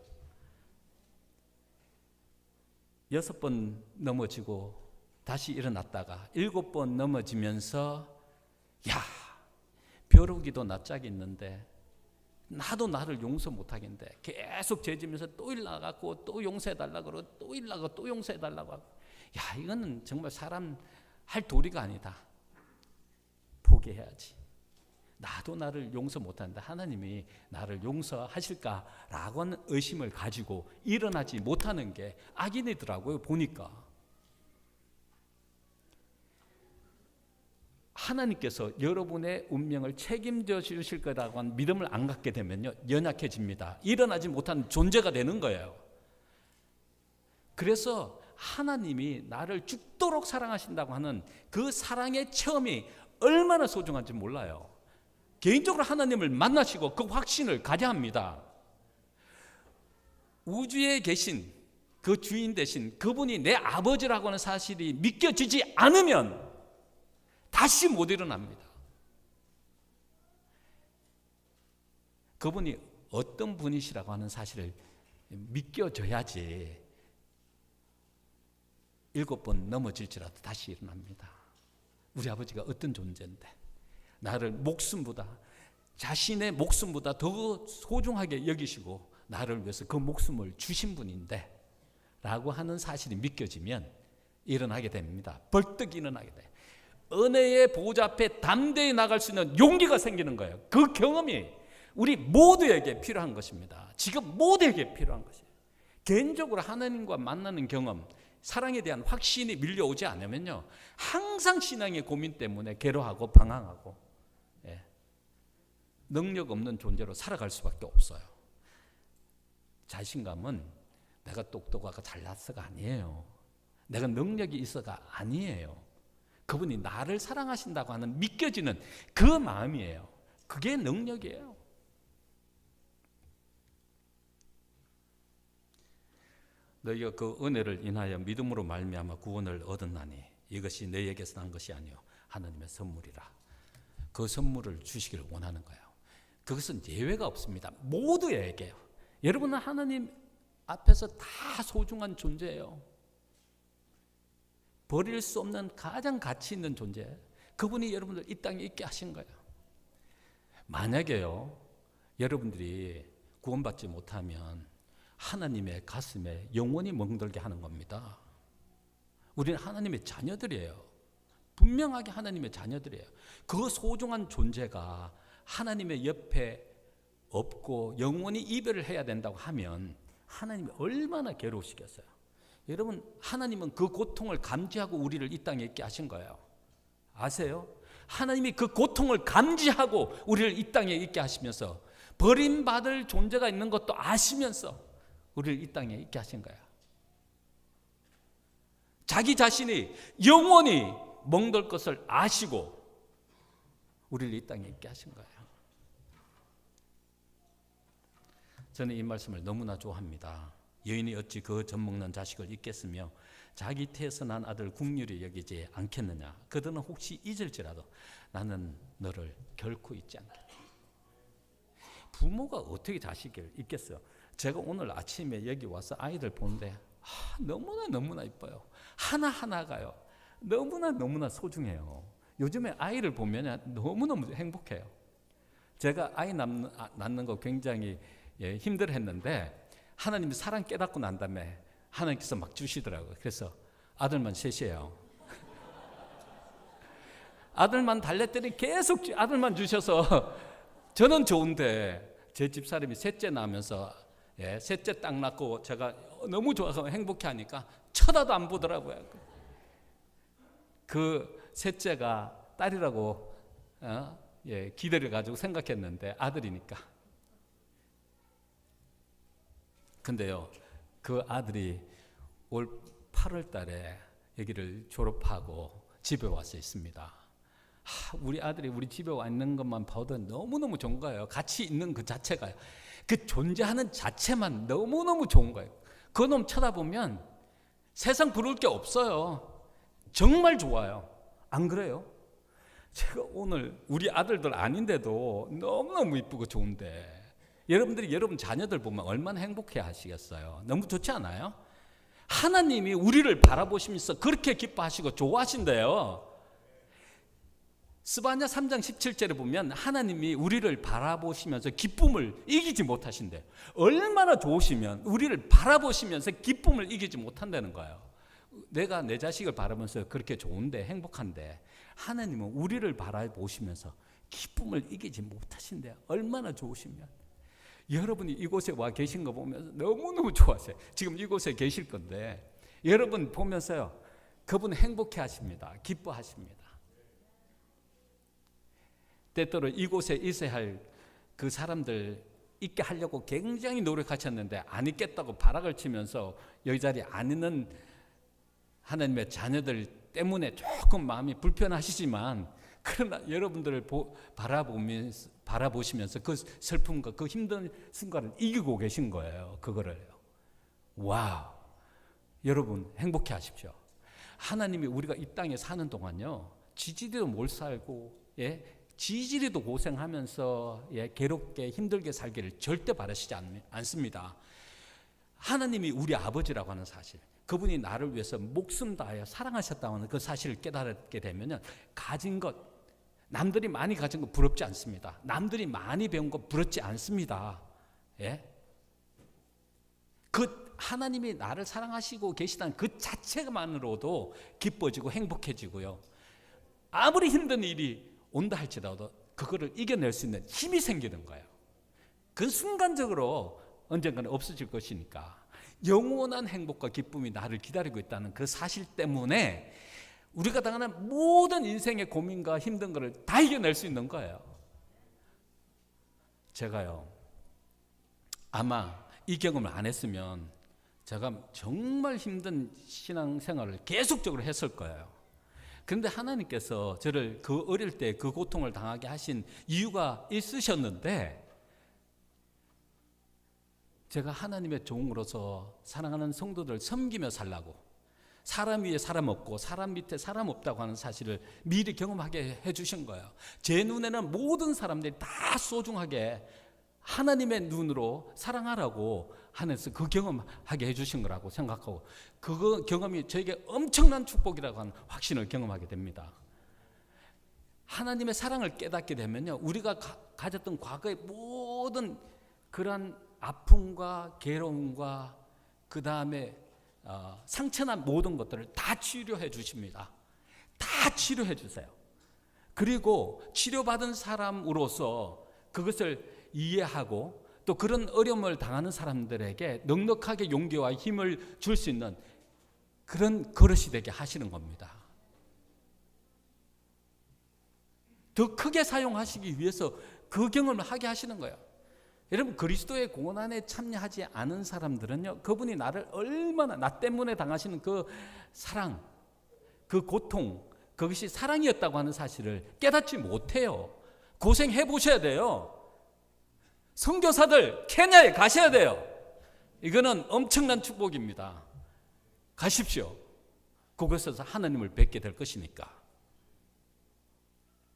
6번 넘어지고 다시 일어났다가 7번 넘어지면서 야, 벼룩이도 낯짝이 있는데 나도 나를 용서 못하겠는데 계속 죄지면서 또 일나가고 또 용서해달라고 그러고 또 일나가고 또 용서해달라고 하고 야, 이거는 정말 사람 할 도리가 아니다. 포기해야지. 나도 나를 용서 못하는데 하나님이 나를 용서하실까라고 하는 의심을 가지고 일어나지 못하는 게 악인이더라고요. 보니까 하나님께서 여러분의 운명을 책임져 주실 거라고 하는 믿음을 안 갖게 되면요 연약해집니다. 일어나지 못하는 존재가 되는 거예요. 그래서 하나님이 나를 죽도록 사랑하신다고 하는 그 사랑의 체험이 얼마나 소중한지 몰라요. 개인적으로 하나님을 만나시고 그 확신을 가져야 합니다. 우주에 계신 그 주인 되신 그분이 내 아버지라고 하는 사실이 믿겨지지 않으면 다시 못 일어납니다. 그분이 어떤 분이시라고 하는 사실을 믿겨져야지 7번 넘어질지라도 다시 일어납니다. 우리 아버지가 어떤 존재인데 나를 목숨보다 자신의 목숨보다 더 소중하게 여기시고 나를 위해서 그 목숨을 주신 분인데 라고 하는 사실이 믿겨지면 일어나게 됩니다. 벌떡 일어나게 돼요. 은혜의 보좌 앞에 담대히 나갈 수 있는 용기가 생기는 거예요. 그 경험이 우리 모두에게 필요한 것입니다. 지금 모두에게 필요한 것이에요. 개인적으로 하나님과 만나는 경험, 사랑에 대한 확신이 밀려오지 않으면요 항상 신앙의 고민 때문에 괴로워하고 방황하고 능력 없는 존재로 살아갈 수밖에 없어요. 자신감은 내가 똑똑하고 잘났어가 아니에요. 내가 능력이 있어가 아니에요. 그분이 나를 사랑하신다고 하는 믿겨지는 그 마음이에요. 그게 능력이에요. 너희가 그 은혜를 인하여 믿음으로 말미암아 구원을 얻었나니 이것이 너희에게서 난 것이 아니요 하나님의 선물이라. 그 선물을 주시기를 원하는 거예요. 그것은 예외가 없습니다. 모두에게요. 여러분은 하나님 앞에서 다 소중한 존재예요. 버릴 수 없는 가장 가치 있는 존재. 그분이 여러분들 이 땅에 있게 하신 거예요. 만약에요 여러분들이 구원받지 못하면 하나님의 가슴에 영원히 멍들게 하는 겁니다. 우리는 하나님의 자녀들이에요. 분명하게 하나님의 자녀들이에요. 그 소중한 존재가 하나님의 옆에 없고 영원히 이별을 해야 된다고 하면 하나님이 얼마나 괴로우시겠어요. 여러분, 하나님은 그 고통을 감지하고 우리를 이 땅에 있게 하신 거예요. 아세요? 하나님이 그 고통을 감지하고 우리를 이 땅에 있게 하시면서 버림받을 존재가 있는 것도 아시면서 우리를 이 땅에 있게 하신 거예요. 자기 자신이 영원히 멍들 것을 아시고 우리를 이 땅에 있게 하신 거예요. 저는 이 말씀을 너무나 좋아합니다. 여인이 어찌 그 젖먹는 자식을 잊겠으며 자기 태에서 난 아들 국률이 여기지 않겠느냐. 그들은 혹시 잊을지라도 나는 너를 결코 잊지 않겠다. 부모가 어떻게 자식을 잊겠어요? 제가 오늘 아침에 여기 와서 아이들 보는데 너무나 이뻐요. 하나하나가요. 너무나 소중해요. 요즘에 아이를 보면 너무너무 행복해요. 제가 아이 낳는 거 굉장히 힘들었는데 하나님이 사랑 깨닫고 난 다음에 하나님께서 막 주시더라고요. 그래서 아들만 셋이에요. 아들만 달랬더니 계속 아들만 주셔서 저는 좋은데 제 집사람이 셋째 낳으면서 셋째 딱 낳고 제가 너무 좋아서 행복해하니까 쳐다도 안 보더라고요. 그 셋째가 딸이라고 기다려가지고 생각했는데 아들이니까. 근데요, 그 아들이 올 8월 달에 여기를 졸업하고 집에 와서 있습니다. 우리 아들이 우리 집에 와 있는 것만 봐도 너무너무 좋은 거예요. 같이 있는 그 자체가요. 그 존재하는 자체만 너무너무 좋은 거예요. 그 놈 쳐다보면 세상 부러울 게 없어요. 정말 좋아요. 안 그래요? 제가 오늘 우리 아들들 아닌데도 너무너무 이쁘고 좋은데 여러분들이 여러분 자녀들 보면 얼마나 행복해 하시겠어요? 너무 좋지 않아요? 하나님이 우리를 바라보시면서 그렇게 기뻐하시고 좋아하신대요. 스바냐 3장 17절에 보면 하나님이 우리를 바라보시면서 기쁨을 이기지 못하신대요. 얼마나 좋으시면 우리를 바라보시면서 기쁨을 이기지 못한다는 거예요. 내가 내 자식을 바라보면서 그렇게 좋은데 행복한데 하나님은 우리를 바라보시면서 기쁨을 이기지 못하신대요. 얼마나 좋으시면. 여러분이 이곳에 와 계신 거 보면서 너무너무 좋아하세요. 지금 이곳에 계실 건데 여러분 보면서요, 그분 행복해 하십니다. 기뻐하십니다. 때때로 이곳에 있어야 할 그 사람들 있게 하려고 굉장히 노력하셨는데 안 있겠다고 발악을 치면서 여기 자리에 안 있는 하나님의 자녀들 때문에 조금 마음이 불편하시지만 그러나 여러분들을 바라보시면서 그 슬픔과 그 힘든 순간을 이기고 계신 거예요. 그거를. 와우. 여러분 행복해 하십시오. 하나님이 우리가 이 땅에 사는 동안요, 지지리도 못 살고 지지리도 고생하면서 괴롭게 힘들게 살기를 절대 바라시지 않습니다. 하나님이 우리 아버지라고 하는 사실, 그분이 나를 위해서 목숨 다하여 사랑하셨다고 하는 그 사실을 깨닫게 되면 가진 것, 남들이 많이 가진 거 부럽지 않습니다. 남들이 많이 배운 거 부럽지 않습니다. 그 하나님이 나를 사랑하시고 계시다는 그 자체만으로도 기뻐지고 행복해지고요. 아무리 힘든 일이 온다 할지라도 그거를 이겨낼 수 있는 힘이 생기는 거예요. 그 순간적으로 언젠가는 없어질 것이니까 영원한 행복과 기쁨이 나를 기다리고 있다는 그 사실 때문에 우리가 당하는 모든 인생의 고민과 힘든 것을 다 이겨낼 수 있는 거예요. 제가요, 아마 이 경험을 안 했으면 제가 정말 힘든 신앙생활을 계속적으로 했을 거예요. 그런데 하나님께서 저를 그 어릴 때 그 고통을 당하게 하신 이유가 있으셨는데 제가 하나님의 종으로서 사랑하는 성도들을 섬기며 살라고, 사람 위에 사람 없고 사람 밑에 사람 없다고 하는 사실을 미리 경험하게 해주신 거예요. 제 눈에는 모든 사람들이 다 소중하게 하나님의 눈으로 사랑하라고 하면서 그 경험하게 해주신 거라고 생각하고 그 경험이 저에게 엄청난 축복이라고 하는 확신을 경험하게 됩니다. 하나님의 사랑을 깨닫게 되면요, 우리가 가졌던 과거의 모든 그러한 아픔과 괴로움과 그 다음에 상처난 모든 것들을 다 치료해 주십니다. 다 치료해 주세요. 그리고 치료받은 사람으로서 그것을 이해하고 또 그런 어려움을 당하는 사람들에게 넉넉하게 용기와 힘을 줄 수 있는 그런 그릇이 되게 하시는 겁니다. 더 크게 사용하시기 위해서 그 경험을 하게 하시는 거예요. 여러분, 그리스도의 고난에 참여하지 않은 사람들은요, 그분이 나를 얼마나, 나 때문에 당하시는 그 사랑, 그 고통, 그것이 사랑이었다고 하는 사실을 깨닫지 못해요. 고생해 보셔야 돼요. 선교사들 케냐에 가셔야 돼요. 이거는 엄청난 축복입니다. 가십시오. 그곳에서 하나님을 뵙게 될 것이니까.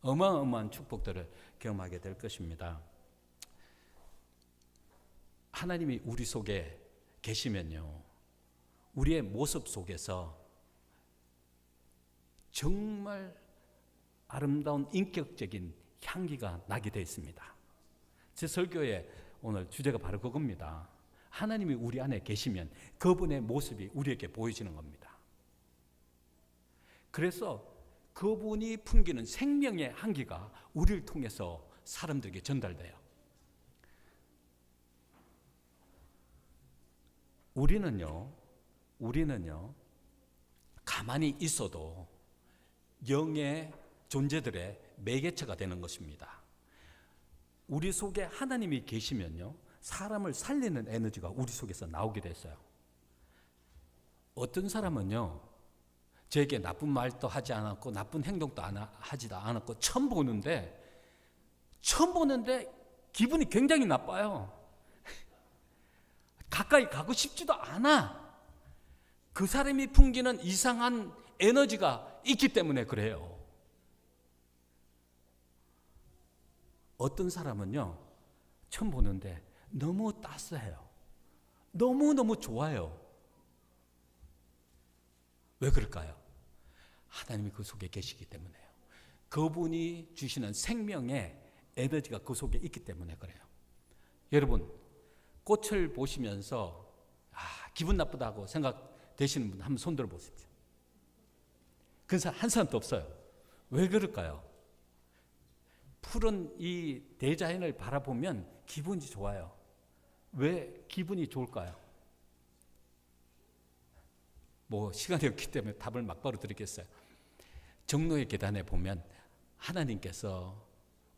어마어마한 축복들을 경험하게 될 것입니다. 하나님이 우리 속에 계시면요, 우리의 모습 속에서 정말 아름다운 인격적인 향기가 나게 되어 있습니다. 제 설교의 오늘 주제가 바로 그겁니다. 하나님이 우리 안에 계시면 그분의 모습이 우리에게 보여지는 겁니다. 그래서 그분이 풍기는 생명의 향기가 우리를 통해서 사람들에게 전달돼요. 우리는요 가만히 있어도 영의 존재들의 매개체가 되는 것입니다. 우리 속에 하나님이 계시면요, 사람을 살리는 에너지가 우리 속에서 나오게 됐어요. 어떤 사람은요, 저에게 나쁜 말도 하지 않았고 나쁜 행동도 하지도 않았고 처음 보는데 기분이 굉장히 나빠요. 가까이 가고 싶지도 않아. 그 사람이 풍기는 이상한 에너지가 있기 때문에 그래요. 어떤 사람은요, 처음 보는데 너무 따스해요. 너무너무 좋아요. 왜 그럴까요? 하나님이 그 속에 계시기 때문에요. 그분이 주시는 생명의 에너지가 그 속에 있기 때문에 그래요. 여러분, 꽃을 보시면서 기분 나쁘다고 생각되시는 분 한번 손 들어보십시오. 그 사람 한 사람도 없어요. 왜 그럴까요? 푸른 이 대자연을 바라보면 기분이 좋아요. 왜 기분이 좋을까요? 시간이 없기 때문에 답을 막바로 드리겠어요. 정로의 계단에 보면 하나님께서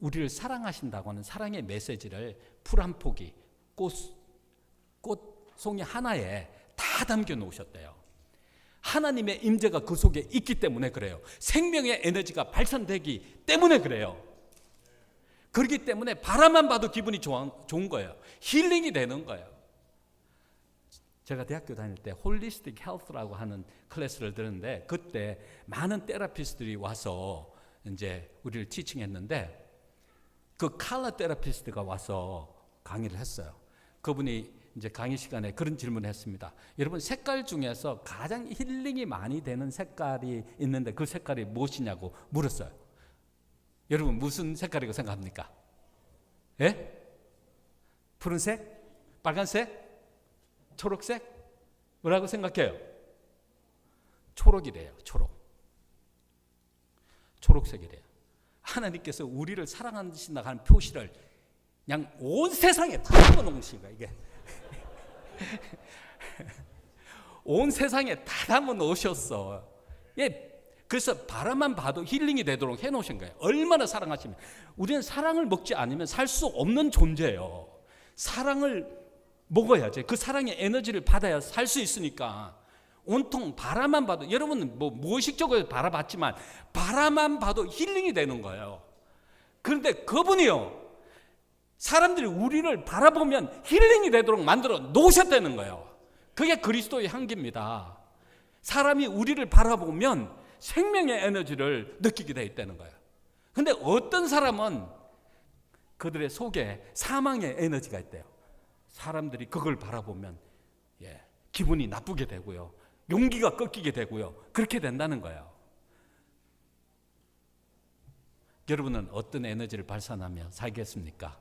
우리를 사랑하신다고 하는 사랑의 메시지를 풀 한 포기, 꽃송이 하나에 다 담겨 놓으셨대요. 하나님의 임재가 그 속에 있기 때문에 그래요. 생명의 에너지가 발산되기 때문에 그래요. 그렇기 때문에 바라만 봐도 기분이 좋은 거예요. 힐링이 되는 거예요. 제가 대학교 다닐 때 홀리스틱 헬스라고 하는 클래스를 들었는데, 그때 많은 테라피스트들이 와서 이제 우리를 티칭했는데, 그 칼라 테라피스트가 와서 강의를 했어요. 그분이 이제 강의 시간에 그런 질문을 했습니다. 여러분, 색깔 중에서 가장 힐링이 많이 되는 색깔이 있는데 그 색깔이 무엇이냐고 물었어요. 여러분, 무슨 색깔이라고 생각합니까? 예? 푸른색? 빨간색? 초록색? 뭐라고 생각해요? 초록이래요. 초록색이래요. 하나님께서 우리를 사랑하신다고 하는 표시를 그냥 온 세상에 다 담아놓으신 거예요. 이게 온 세상에 다 담아놓으셨어. 그래서 바라만 봐도 힐링이 되도록 해놓으신 거예요. 얼마나 사랑하시면. 우리는 사랑을 먹지 않으면 살 수 없는 존재예요. 사랑을 먹어야지. 그 사랑의 에너지를 받아야 살 수 있으니까. 온통 바라만 봐도, 여러분은 무의식적으로 바라봤지만 바라만 봐도 힐링이 되는 거예요. 그런데 그분이요, 사람들이 우리를 바라보면 힐링이 되도록 만들어 놓으셨다는 거예요. 그게 그리스도의 향기입니다. 사람이 우리를 바라보면 생명의 에너지를 느끼게 되어 있다는 거예요. 그런데 어떤 사람은 그들의 속에 사망의 에너지가 있대요. 사람들이 그걸 바라보면 기분이 나쁘게 되고요, 용기가 꺾이게 되고요, 그렇게 된다는 거예요. 여러분은 어떤 에너지를 발산하며 살겠습니까?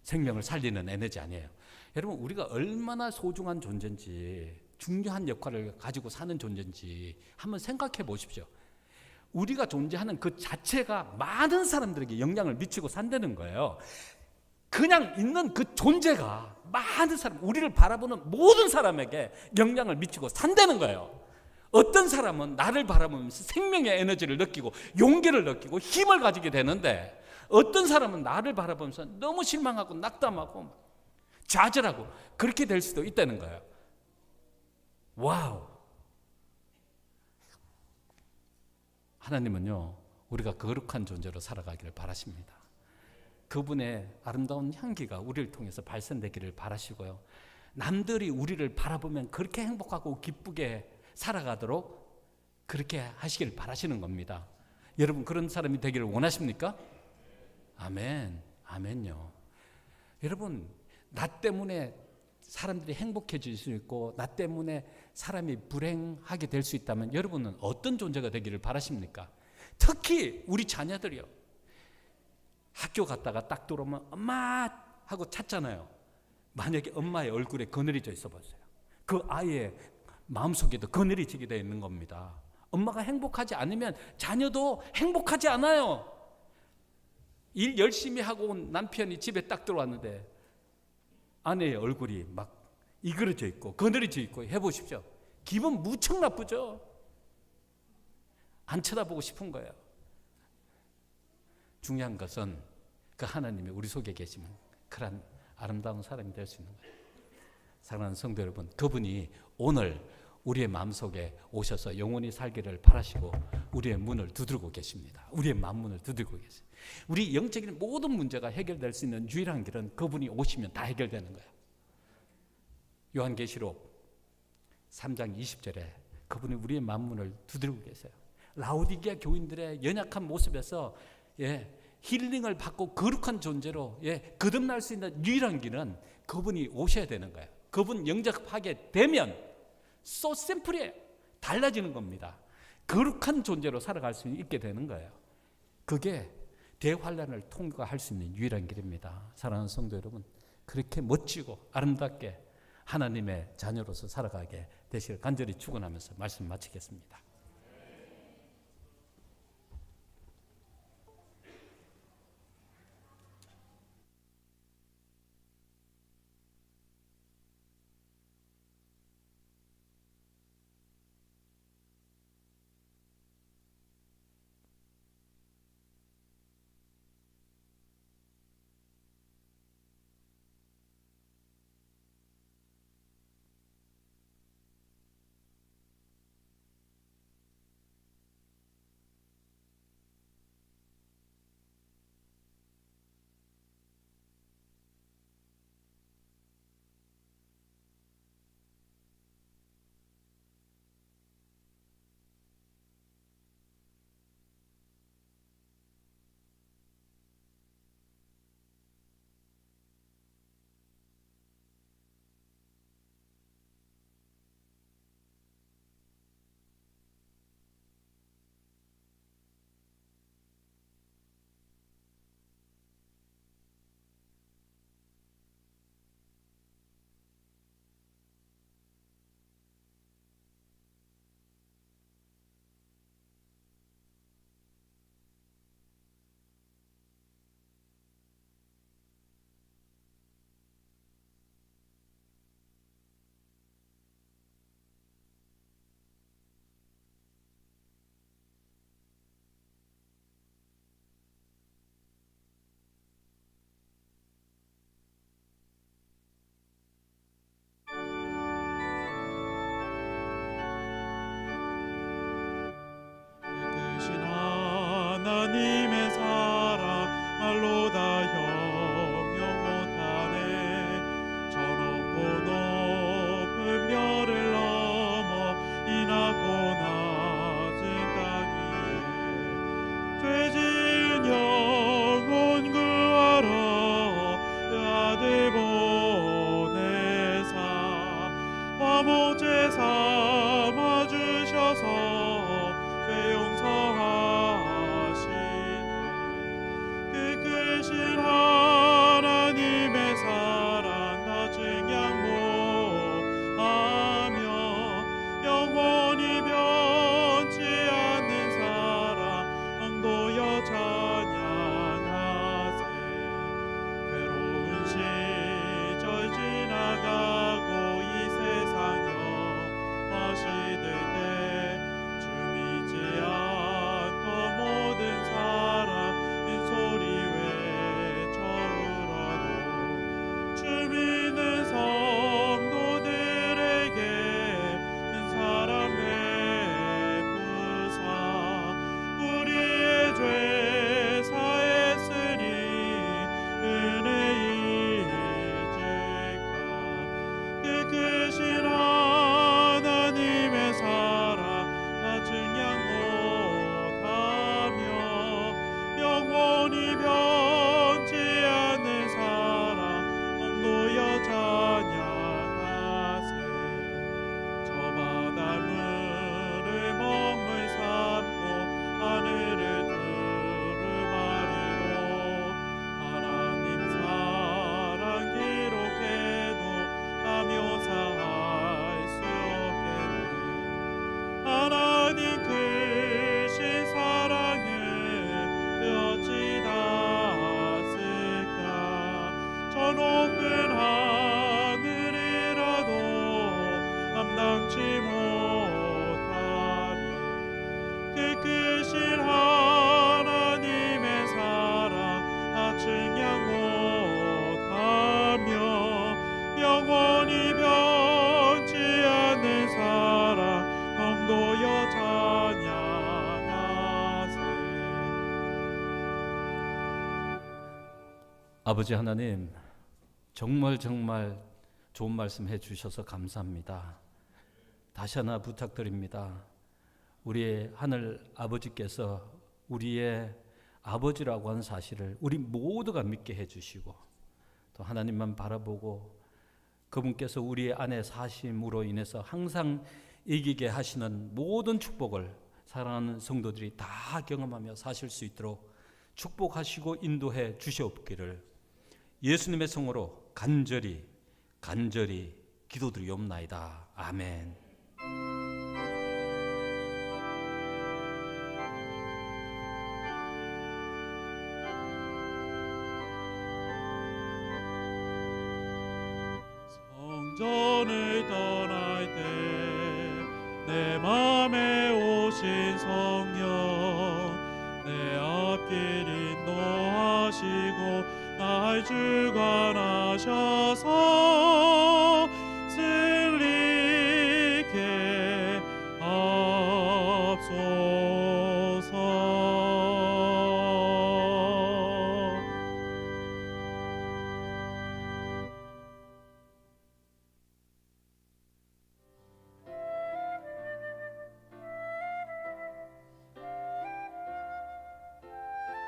생명을 살리는 에너지 아니에요. 여러분, 우리가 얼마나 소중한 존재인지 중요한 역할을 가지고 사는 존재인지 한번 생각해 보십시오. 우리가 존재하는 그 자체가 많은 사람들에게 영향을 미치고 산다는 거예요. 그냥 있는 그 존재가 많은 사람, 우리를 바라보는 모든 사람에게 영향을 미치고 산다는 거예요. 어떤 사람은 나를 바라보면서 생명의 에너지를 느끼고 용기를 느끼고 힘을 가지게 되는데, 어떤 사람은 나를 바라보면서 너무 실망하고 낙담하고 좌절하고 그렇게 될 수도 있다는 거예요. 와우. 하나님은요, 우리가 거룩한 존재로 살아가기를 바라십니다. 그분의 아름다운 향기가 우리를 통해서 발산되기를 바라시고요, 남들이 우리를 바라보면 그렇게 행복하고 기쁘게 살아가도록 그렇게 하시길 바라시는 겁니다. 여러분, 그런 사람이 되기를 원하십니까? 아멘. 아멘요. 여러분, 나 때문에 사람들이 행복해질 수 있고 나 때문에 사람이 불행하게 될 수 있다면 여러분은 어떤 존재가 되기를 바라십니까? 특히 우리 자녀들이요, 학교 갔다가 딱 들어오면 엄마 하고 찾잖아요. 만약에 엄마의 얼굴에 그늘이 있어 보세요. 그 아이의 마음속에도 그늘이 지게 되어 있는 겁니다. 엄마가 행복하지 않으면 자녀도 행복하지 않아요. 일 열심히 하고 온 남편이 집에 딱 들어왔는데 아내의 얼굴이 막 이그러져 있고 그늘져 있고 해보십시오. 기분 무척 나쁘죠. 안 쳐다보고 싶은 거예요. 중요한 것은 그 하나님이 우리 속에 계시면 그런 아름다운 사람이 될 수 있는 거예요. 사랑하는 성도 여러분, 그분이 오늘 우리의 마음속에 오셔서 영원히 살기를 바라시고 우리의 문을 두드리고 계십니다. 우리의 마음문을 두드리고 계세요. 우리 영적인 모든 문제가 해결될 수 있는 유일한 길은 그분이 오시면 다 해결되는 거예요. 요한계시록 3장 20절에 그분이 우리의 마음문을 두드리고 계세요. 라오디게아 교인들의 연약한 모습에서 힐링을 받고 거룩한 존재로 거듭날 수 있는 유일한 길은 그분이 오셔야 되는 거예요. 그분 영접하게 되면 so simple이에요. 달라지는 겁니다. 거룩한 존재로 살아갈 수 있게 되는 거예요. 그게 대환란을 통과할 수 있는 유일한 길입니다. 사랑하는 성도 여러분, 그렇게 멋지고 아름답게 하나님의 자녀로서 살아가게 되시길 간절히 축원하면서 말씀 마치겠습니다. 하나님의 사랑 말로 다 형용 못하네. 저높고 높은 별을 넘어 이 낮고 낮은 땅 위에 죄 지은 영혼 구하러 그 아들 보내사 화목제 삼아 주셔서 죄 용서하시네. 그 크신 하나님의 사랑 다 증양하며 그 크신 하나님의 사랑 나 증량 못하며 영원히 변치 않는 사랑 엄도여 찬양하세. 저 바닷물을 먹물 삼고 하늘을 두루마리로 하나님 사랑 기록해도 다 묘사할 수 없겠네. 하나님 크신 사랑을 어찌 닿았을까. 저 높은 하늘이라도 감당치 못하리. 그 크신 하나님의 사랑 다 증량 못하며 영원히 변치 않는 사랑 영도여 찬양하세. 아버지 하나님, 정말 좋은 말씀 해주셔서 감사합니다. 다시 하나 부탁드립니다. 우리의 하늘 아버지께서 우리의 아버지라고 하는 사실을 우리 모두가 믿게 해주시고, 또 하나님만 바라보고 그분께서 우리 안에 사심으로 인해서 항상 이기게 하시는 모든 축복을 사랑하는 성도들이 다 경험하며 사실 수 있도록 축복하시고 인도해 주시옵기를 예수님의 성으로 간절히 기도드리옵나이다. 아멘. 성전을 떠날 때 내 맘에 오신 성령 내 앞길 인도하시고 날 주관하셔서